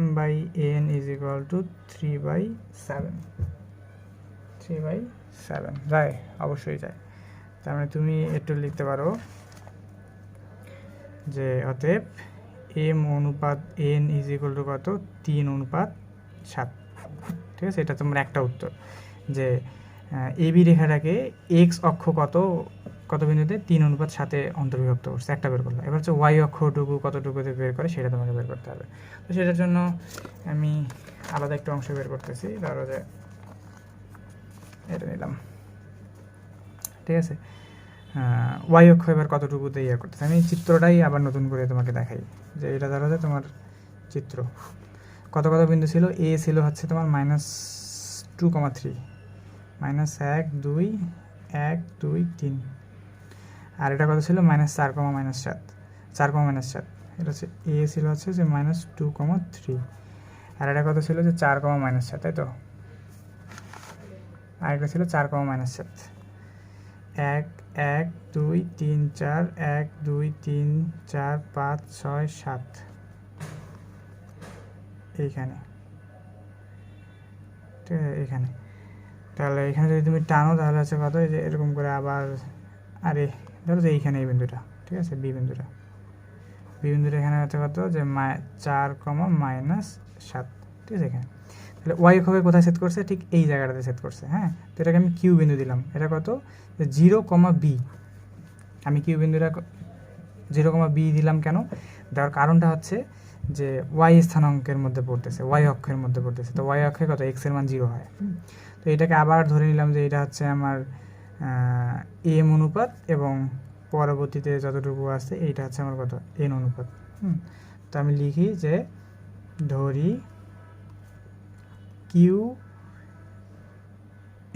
m by n is equal to 3/7 যায়, অবশ্যই যায়। তার মানে তুমি একটু লিখতে পারো যে অতএব m অনুপাত n ইজ ইকুয়াল টু কত, 3:7, ঠিক আছে। এটা তোমার একটা উত্তর, যে এবি রেখাটাকে এক্স অক্ষ কত বিন্দুতে 3:7 অন্তর্বিভক্ত করছে, একটা বের করলো। এবার হচ্ছে ওয়াই অক্ষটুকু কতটুকুতে বের করে সেটা তোমাকে বের করতে হবে। তো সেটার জন্য আমি আলাদা একটা অংশ বের করতেছি, ধরো যে এটা নিলাম, ঠিক আছে। ওয়াই অক্ষ এবার কতটুকুতে ইয়ে করতেছে, আমি চিত্রটাই আবার নতুন করে তোমাকে দেখাই, যে এটা ধরো যে তোমার চিত্র, কত বিন্দু ছিল, এ ছিল হচ্ছে তোমার -2,3, -1 2 1 2 3, আর এটা কত ছিল, -4,-7, এটা হচ্ছে এ ছিল হচ্ছে যে -2,3, আর এটা কত ছিল যে 4,-7, তাই তো, আর এটা ছিল 4,-7, 1 1 2 3 4 1 2 3 4 5 6 7 এইখানে, ঠিক আছে, এইখানে। তাহলে এখানে যদি তুমি টানো তাহলে হচ্ছে কত, এই যে এরকম করে আবার, আরে ধরো যে এইখানে এই বিন্দুটা, ঠিক আছে, বি বিন্দুটা এখানে হচ্ছে কত, যে 4,-7, ঠিক আছে। এখানে তাহলে ওয়াই অক্ষকে কোথায় সেট করছে, ঠিক এই জায়গাটাতে সেট করছে, হ্যাঁ। তো এটাকে আমি কিউ বিন্দু দিলাম, এটা কত, যে 0,b, আমি কিউ বিন্দুটা 0,b দিলাম কেন, দেওয়ার কারণটা হচ্ছে যে ওয়াই স্থানাঙ্কের মধ্যে পড়তেছে, ওয়াই অক্ষের মধ্যে পড়তেছে, তো ওয়াই অক্ষে কত, এক্স এর মান 0 হয়। তো এটাকে আবার ধরে নিলাম যে এটা হচ্ছে আমার এম অনুপাত, এবং পরবর্তীতে যতটুকু আছে এইটা হচ্ছে আমার কত, এন অনুপাত। তো আমি লিখি যে ধরি Q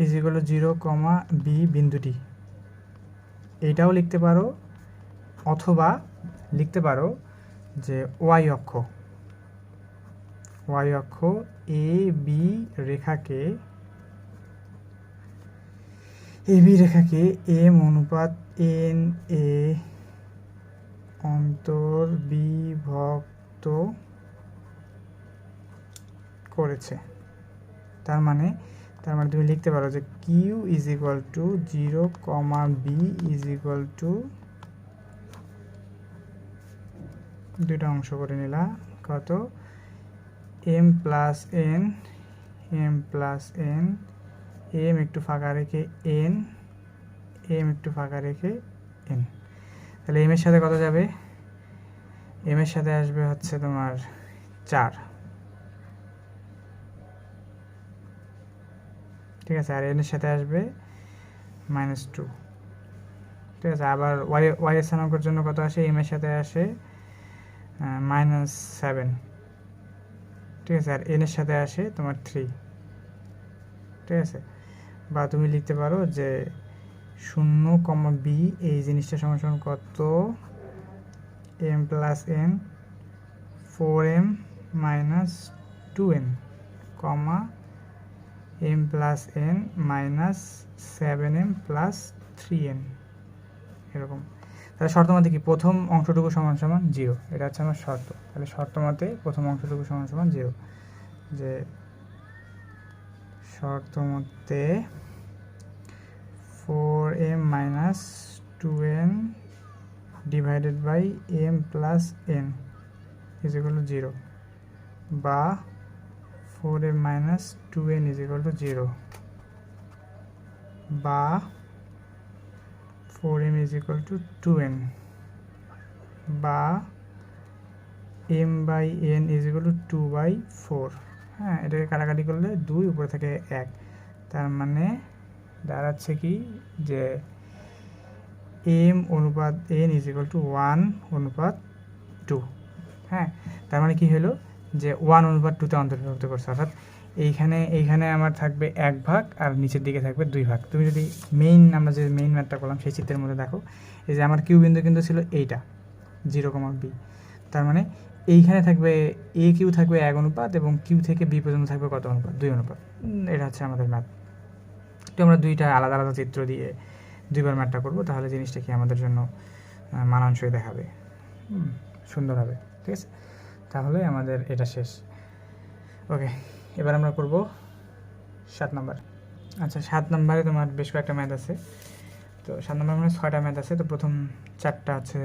is equal to 0,b বিন্দুটি, এইটাও লিখতে পারো, অথবা লিখতে পারো যে ওয়াই অক্ষ এ বি রেখাকে এম অনুপাত এন এ অন্তর্বিভক্ত করেছে। তার মানে তুমি লিখতে পারো যে Q is equal to 0,b is equal to দুইটা অংশ করে নিলা কত এম প্লাস এন এম একটু ফাঁকা রেখে এন একটু ফাঁকা রেখে এন। তাহলে এম এর সাথে কত যাবে? এম এর সাথে আসবে হচ্ছে তোমার 4, ঠিক আছে, আর এন এর সাথে আসবে -2, ঠিক আছে। আবার ওয়াই এর স্থানাঙ্কের জন্য কত আসে? এম এর সাথে আসে -7, ঠিক আছে, আর এন এর সাথে আসে তোমার 3, ঠিক আছে। বা তুমি লিখতে পারো যে 0, বি এই জিনিসটা সমান কত m plus n 4m - 2n, comma m plus n -7m + 3n, এরকম। তাহলে শর্ত মতে কি প্রথম অংশটুকু সমান 0, এটা হচ্ছে আমার শর্ত। তাহলে শর্ত মতে প্রথম অংশটুকু সমান 0, যে শর্ত মতে 4m - 2n divided by m plus n is equal to 0, বা 4m - 2n is equal to 0, বা 4m is equal two 2n, বা m by n is equal to 2/4। হ্যাঁ, এটাকে কাটাকাটি করলে 2 উপরে থেকে 1, তার মানে দাঁড়াচ্ছে কি যে m অনুপাত n ইজ ইকুয়াল টু 1/2। হ্যাঁ, তার মানে কি হলো যে 1/2তে অন্তর্ভুক্ত করছে, অর্থাৎ এইখানে আমার থাকবে 1 ভাগ আর নিচের দিকে থাকবে 2 ভাগ। তুমি যদি আমরা যে মেইন ম্যাথটা করলাম সেই চিত্রের মধ্যে দেখো, এই যে আমার কিউ বিন্দু কিন্তু ছিল এইটা 0, বি, তার মানে এইখানে থাকবে এ কিউ থাকবে 1 অনুপাত এবং কিউ থেকে বি পর্যন্ত থাকবে কত অনুপাত? 2 অনুপাত। এটা হচ্ছে আমাদের ম্যাথ। তো আমরা দুইটা আলাদা আলাদা চিত্র দিয়ে দুইবার ম্যাথটা করবো, তাহলে জিনিসটা কি আমাদের জন্য মানানসই দেখাবে, সুন্দর হবে, ঠিক আছে। তাহলে আমাদের এটা শেষ। ওকে, এবার আমরা করব 7 নাম্বার। আচ্ছা, 7 নাম্বারে তোমার বেশ কয়েকটা ম্যাথ আছে। তো 7 নাম্বার মানে 6টা ম্যাথ আছে। তো প্রথম 4টা হচ্ছে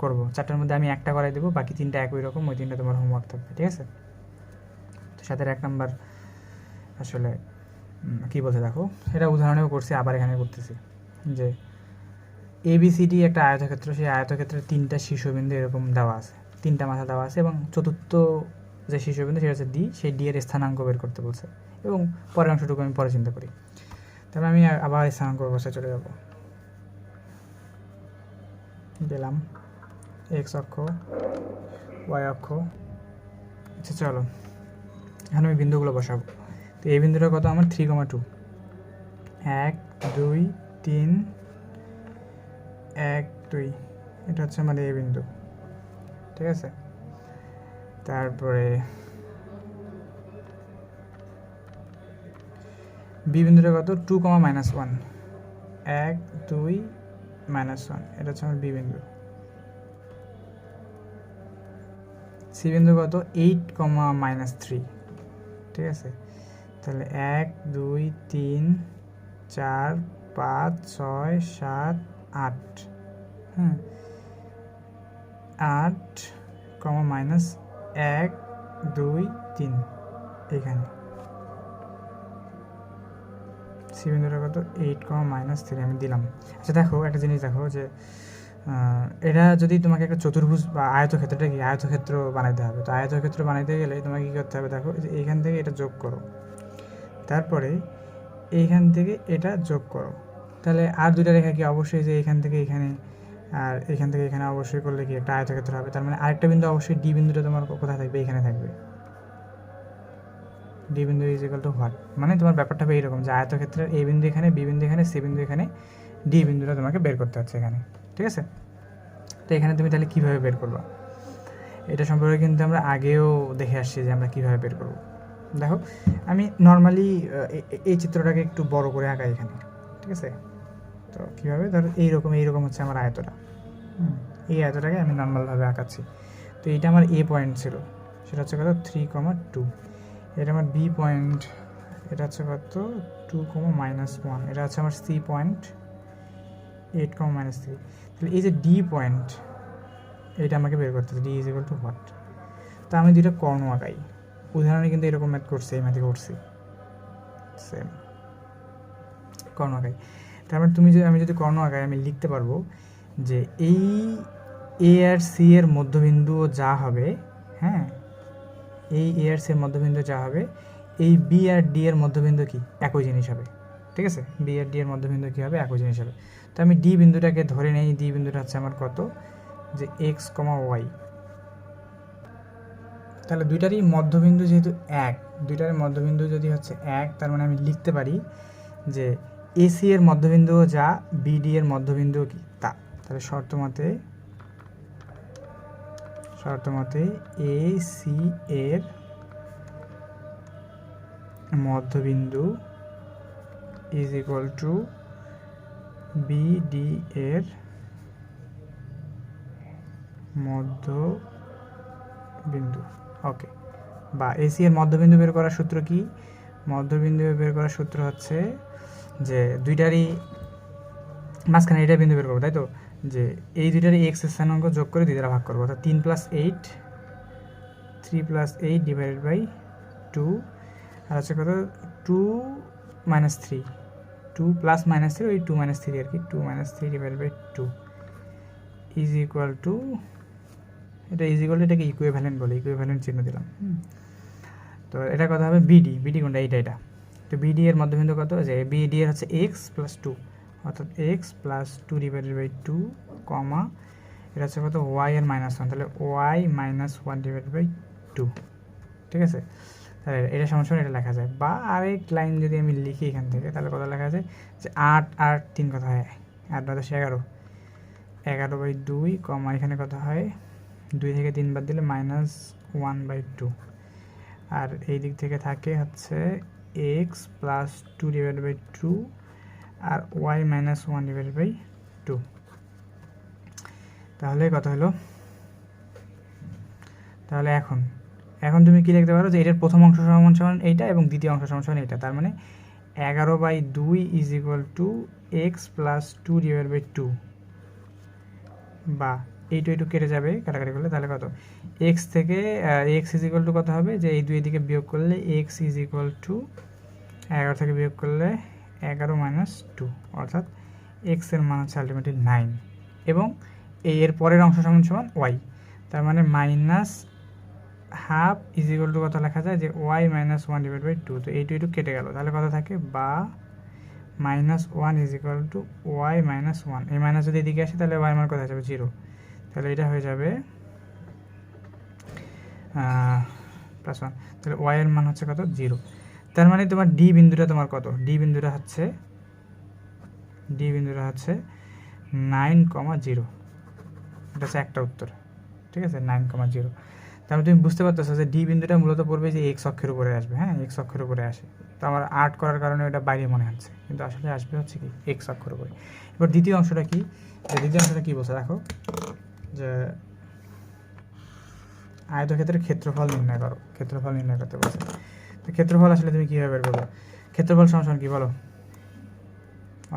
করবো, 4টার মধ্যে আমি একটা করাই দেবো, বাকি 3টা একই রকম, ওই 3টা তোমার হোমওয়ার্ক থাকবে, ঠিক আছে। তো 7-এর 1 নাম্বার আসলে কী বলতে দেখো, এটা উদাহরণেও করছি, আবার এখানে করতেছি যে ABCD একটা আয়তক্ষেত্র, সেই আয়তক্ষেত্রের 3টা শীর্ষবিন্দু এরকম দেওয়া আছে, 3টা মাথা দেওয়া আছে, এবং চতুর্থ যে শীর্ষবিন্দু সেটা হচ্ছে ডি, সেই ডি এর স্থানাঙ্ক বের করতে বলছে, এবং পরের অংশটুকু আমি পরে চিন্তা করি। তারপরে আমি আবার স্থানাঙ্ক অবস্থায় চলে যাব, দিলাম এক্স অক্ষ, ওয়াই অক্ষ। আচ্ছা চলো, এখানে আমি বিন্দুগুলো বসাবো। তো এই বিন্দুটা কত আমার? 3,2, 1 2 3 1 2, এটা হচ্ছে আমার এই বিন্দু, ঠিক আছে। তারপরে বি বিন্দুটা কত? 2, -1, 1 2 -1, এটা হচ্ছে আমার বি বিন্দু। সি বিন্দু কত? 8, -3, ঠিক আছে। তাহলে 1 2 3 4 5 6 7 8, হ্যাঁ, 8, -1 2 3, এখানে সি বিন্দুটা কত? 8, -3 আমি দিলাম। আচ্ছা দেখো, একটা জিনিস দেখো যে এটা যদি তোমাকে একটা চতুর্ভুজ বা আয়তক্ষেত্রটা কি আয়তক্ষেত্র বানাইতে হবে, তো আয়তক্ষেত্র বানাইতে গেলে তোমাকে কী করতে হবে? দেখো, যে এইখান থেকে এটা যোগ করো, তারপরে এইখান থেকে এটা যোগ করো, তাহলে আর দুইটা রেখা কি অবশ্যই যে এইখান থেকে এখানে আর এখান থেকে এখানে অবশ্যই করলে কি একটা আয়তক্ষেত্র হবে। তার মানে আরেকটা বিন্দু অবশ্যই ডি বিন্দুটা তোমার কোথায় থাকবে? এখানে থাকবে। ডি বিন্দু ইজ ইকুয়াল টু হোয়াট, মানে তোমার ব্যাপারটা হবে এইরকম যে আয়তক্ষেত্রের এ বিন্দু এখানে, বি বিন্দু এখানে, সি বিন্দু এখানে, ডি বিন্দুটা তোমাকে বের করতে হচ্ছে এখানে, ঠিক আছে। তো এখানে তুমি তাহলে কীভাবে বের করবা, এটা সম্পর্কে কিন্তু আমরা আগেও দেখে আসছি যে আমরা কীভাবে বের করব। দেখো, আমি নর্মালি এই চিত্রটাকে একটু বড় করে আঁকাই এখানে, ঠিক আছে। তো কীভাবে? ধরো এইরকম হচ্ছে আমার আয়তটা, এই আয়তটাকে আমি নর্মালভাবে আঁকাচ্ছি। তো এইটা আমার এ পয়েন্ট ছিল, সেটা হচ্ছে কত? 3,2। এটা আমার বি পয়েন্ট, এটা হচ্ছে কত? 2, -1। এটা হচ্ছে আমার সি পয়েন্ট, 8, -3। তাহলে এই যে ডি পয়েন্ট, এটা আমাকে বের করতে হবে, D is equal two what. তো আমি দুইটা কর্ণ আঁকাই, উদাহরণে কিন্তু এরকম ম্যাথ করছি, এই ম্যাথই করছি, সেম কর্ণ আঁকাই। তার মানে আমি যদি কর্ণ আঁকাই, আমি লিখতে পারবো যে এই এ আর সি এর মধ্যবিন্দু যা হবে, হ্যাঁ, এই এ আর সি এর মধ্যবিন্দু যা হবে, এই বি আর ডি এর মধ্যবিন্দু কি একই জিনিস হবে, ঠিক আছে? বি আর ডি এর মধ্যবিন্দু কী হবে, একই জিনিস হবে। তো আমি ডি বিন্দুটাকে ধরে নেই, ডি বিন্দুটা হচ্ছে আমার কত, যে এক্স কমা ওয়াই। তাহলে দুইটারই মধ্যবিন্দু যেহেতু এক, দুইটার মধ্যবিন্দু যদি হচ্ছে এক, তার মানে আমি লিখতে পারি যে এসি এর মধ্যবিন্দু যা, বিডি এর মধ্যবিন্দু কি তা। তাহলে শর্ত মতে এ সি এর মধ্যবিন্দু ইজ ইকুয়াল টু বিডি এর মধ্যবিন্দু, ওকে। বা এসি এর মধ্যবিন্দু বের করার সূত্র কি? মধ্যবিন্দু বের করার সূত্র হচ্ছে যে দুইটারই মাঝখানে এটা বিন্দু বের করবো, তাই তো? যে এই দুইটারই এক্স স্থানাঙ্ক যোগ করে দুই দ্বারা ভাগ করবো, অর্থাৎ 3 + 8 ডিভাইডেড বাই 2, আর হচ্ছে কত 2 - 3, 2 + -3, ওই 2 - 3 আর কি, 2 - 3 divided by 2 is equal to, এটা ইজ ইকুয়াল টু, এটাকে ইকুইভ্যালেন্ট বলে, ইকুইভ্যালেন্ট চিহ্ন দিলাম। তো এটা কথা হবে বিডি কোনটা, এটা। তো বিডি এর মধ্যবিন্দু কত, যে বিডি এর হচ্ছে এক্স প্লাস 2, অর্থাৎ এক্স প্লাস 2 ডিভাইডেড বাই 2, কমা এটা হচ্ছে কত ওয়াই এর -1, তাহলে ওয়াই -1 ডিভাইডেড বাই 2, ঠিক আছে? তাহলে এটা সমান এটা লেখা যায়। বা আরেক লাইন যদি আমি লিখি এখান থেকে, তাহলে কত লেখা যায়, যে 8 আর 3 কত হয়, 8 + 11, 11/2, কমা এখানে কত হয়, 2 থেকে 3 বাদ দিলে -1/2, আর এই দিক থেকে থাকে হচ্ছে এক্স প্লাস 2 ডিভাইডেড বাই 2 আর ওয়াই -1 ডিভাইডেড বাই 2। তাহলে কত হলো, তাহলে এখন তুমি কি লিখতে পারো, যে এটার প্রথম অংশ সমান এইটা এবং দ্বিতীয় অংশ সমান এইটা। তার মানে 11/2 is equal to x plus 2 divide by 2, বা এই 2 কেটে যাবে কাটাকাটি করলে, তাহলে কত, এক্স থেকে এক্স ইজ ইকুয়াল টু কত হবে, যে এই 2 দিকে বিয়োগ করলে এক্স ইজ ইকুয়াল টু 11 থেকে বিয়োগ করলে 11 - 2, অর্থাৎ এক্স এর মান হচ্ছে আলটিমেটলি 9, এবং এর পরের অংশ সমান ওয়াই। তার মানে -½ ইজ ইকুয়াল টু কত লেখা যায়, যে ওয়াই -1 ডিভাইড বাই 2। তো এই 2 কেটে গেল, তাহলে কত থাকে, বা -1 ইজ ইকুয়াল টু ওয়াই -1। এই মাইনাস যদি এদিকে আসে, তাহলে ওয়াই মান কত হয়ে যাবে, 0। তাহলে এটা হয়ে যাবে +1, তাহলে ওয়াই এর মান হচ্ছে কত, 0। তার মানে তোমার ডি বিন্দুটা তোমার কত, ডি বিন্দুটা হচ্ছে 9,0, এটা হচ্ছে একটা উত্তর, ঠিক আছে, 9,0। তাহলে তুমি বুঝতে পারতেছো যে ডি বিন্দুটা মূলত পড়বে যে এক্স অক্ষের উপরে আসবে, হ্যাঁ, এক্স অক্ষের উপরে আসে। তো আমার আর্ট করার কারণে এটা বাইরে মনে হচ্ছে, কিন্তু আসলে আসবে হচ্ছে কি এক্স অক্ষের উপরে। এবার দ্বিতীয় অংশটা কি, কি বলছে দেখো, যে আয়তক্ষেত্রের ক্ষেত্রফল নির্ণয় করো, ক্ষেত্রফল নির্ণয় করতে বলছে। তো ক্ষেত্রফল আসলে তুমি কীভাবে বের করবে, ক্ষেত্রফল সমান কি বলো,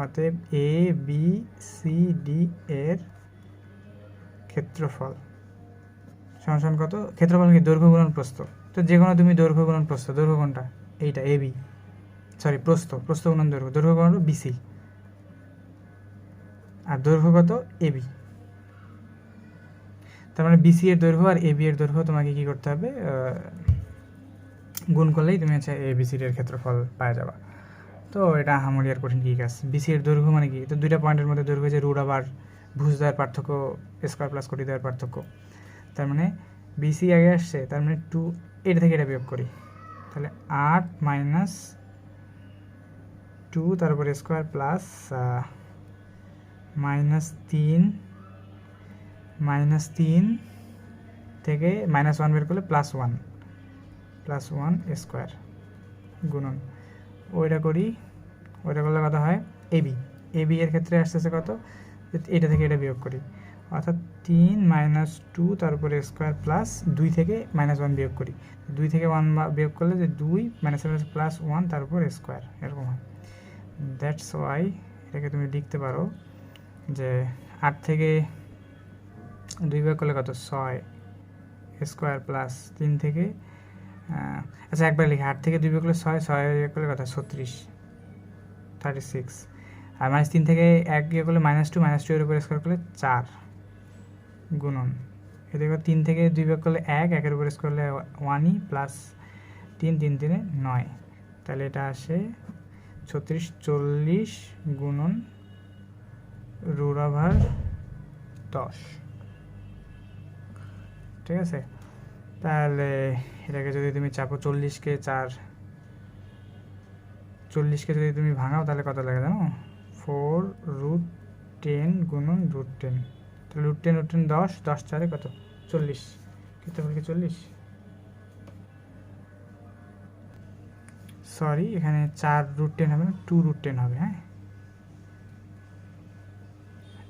অতএব এ বি সি ডি এর ক্ষেত্রফল সমান কত, ক্ষেত্রফল কি দৈর্ঘ্য গুণন প্রস্থ। তো যে কোনো তুমি দৈর্ঘ্য গুণন প্রস্থ, দৈর্ঘ্য কোনটা, এইটা এ বি, সরি প্রস্থ গুণন দৈর্ঘ্য, দৈর্ঘ্য কোণ হলো বিসি, আর দৈর্ঘ্য কত এ বি। তার মানে বিসি এর দৈর্ঘ্য আর এ বি এর দৈর্ঘ্য তোমাকে কি করতে হবে, গুণ করলেই তুমি হচ্ছে এ বি সি এর ক্ষেত্রফল পাওয়া যাবা। তো এটা হামারি আর কঠিন কি কাজ। বিসি এর দৈর্ঘ্য মানে কি, তো দুইটা পয়েন্টের মধ্যে দৈর্ঘ্য যে রুট আবার ভুজদ্বয়ের পার্থক্য, স্কয়ার প্লাস কোটিদ্বয়ের পার্থক্য। তার মানে বিসি আগে আসছে, তার মানে 2, এটা থেকে এটা বিয়োগ করি, তাহলে 8 - 2 তারপরে স্কয়ার প্লাস -3 থেকে -1 বের করলে +1 স্কয়ার গুণন ওইটা করি, ওইটা করলে কত হয়, এবি এর ক্ষেত্রে আসতেছে কত, এটা থেকে এটা বিয়োগ করি, অর্থাৎ 3 - 2 তারপরে স্কয়ার প্লাস 2 থেকে -1 বিয়োগ করি, 2 থেকে 1 বিয়োগ করলে যে 2 -1 তারপর স্কয়ার, এরকম হয়। দ্যাটস ওয়াই এটাকে তুমি লিখতে পারো যে 8 থেকে 2 বিয়োগ করলে কত 6 স্কোয়ার প্লাস 3 থেকে আচ্ছা একবার লিখি 8 থেকে 2 বিয়োগ করলে 6 বিয়োগ করলে কত 36 আর -3 থেকে 1 বিয়োগ করলে -2 এর উপর স্কোয়ার করলে 4 গুণন এদিকে 3 থেকে 2 বিয়োগ করলে 1 এর উপর স্কোয়ার করলে 1ই প্লাস 3 3 3 9 তাহলে এটা আসে 36 40 গুণন √10 ঠিক আছে। তাহলে এটাকে যদি তুমি চাপো 40কে যদি তুমি ভাঙাও তাহলে কত লাগে জানো 4√10 গুণন √10 তাহলে √10 10 10 4 কত 40 ক্ষেত্রফল কি 40 সরি এখানে 4√10 হবে না 2√10 হবে হ্যাঁ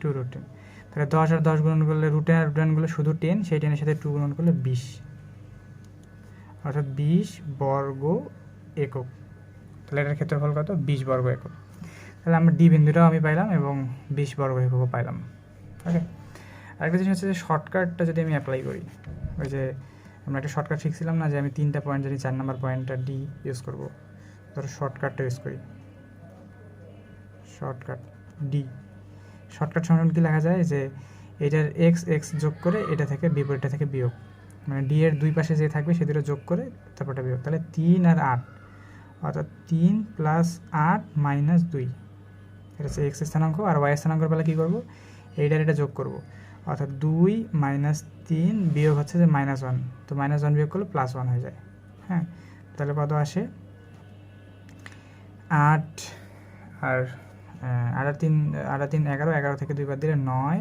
2√10 তাহলে 10 আর 10 গুণন করলে √10 আর √10 গুলো শুধু 10 সেই 10 এর সাথে 2 গুণন করলে 20 অর্থাৎ 20 বর্গ একক তাহলে এটার ক্ষেত্রফল কত 20 বর্গ একক তাহলে আমরা ডি বিন্দুটাও আমি পাইলাম এবং 20 বর্গ এককও পাইলাম ওকে। আরেকটা জিনিস হচ্ছে যে শর্টকাটটা যদি আমি অ্যাপ্লাই করি ওই যে আমরা একটা শর্টকাট শিখছিলাম না যে আমি 3টা পয়েন্ট জানি 4 নম্বর পয়েন্টটা ডি ইউজ করব ধরো শর্টকাটটা ইউজ করি শর্টকাট ডি শর্টকাট সমান কি লেখা যায় যে এটার এক্স যোগ করে এটা থেকে বিপরীতটা থেকে বিয়োগ মানে ডি এর দুই পাশে যে থাকবে সে দুটো যোগ করে তারপরটা বিয়োগ তাহলে 3 আর 8 অর্থাৎ 3 + 8 - 2 এটা হচ্ছে এক্স স্থানাঙ্ক আর ওয়াই স্থানাঙ্কের বেলা কী করবো এইটার এটা যোগ করব অর্থাৎ 2 - 3 বিয়োগ হচ্ছে যে -1 তো -1 বিয়োগ করলে +1 হয়ে যায় হ্যাঁ তাহলে কত আসে 8 আর 3 11 থেকে 2 বাদ দিলে 9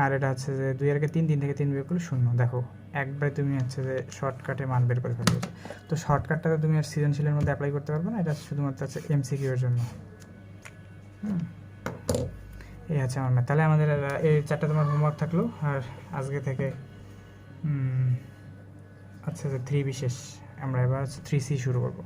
আর এটা হচ্ছে যে 2 আর 3 থেকে 3 বিয়োগ করলে 0 দেখো একবারে তুমি হচ্ছে যে শর্টকাটে মান বের করে ফেলবে তো শর্টকাটটা তো তুমি আর সৃজনশীলের মধ্যে অ্যাপ্লাই করতে পারবে না এটা শুধুমাত্র হচ্ছে এমসিকিউ এর জন্য এই আছে আমার ম্যাথ তাহলে আমাদের এই 4টা তোমার হোমওয়ার্ক থাকলো আর আজকে থেকে আচ্ছা যে 3 বিশেষ আমরা এবার 3C শুরু করবো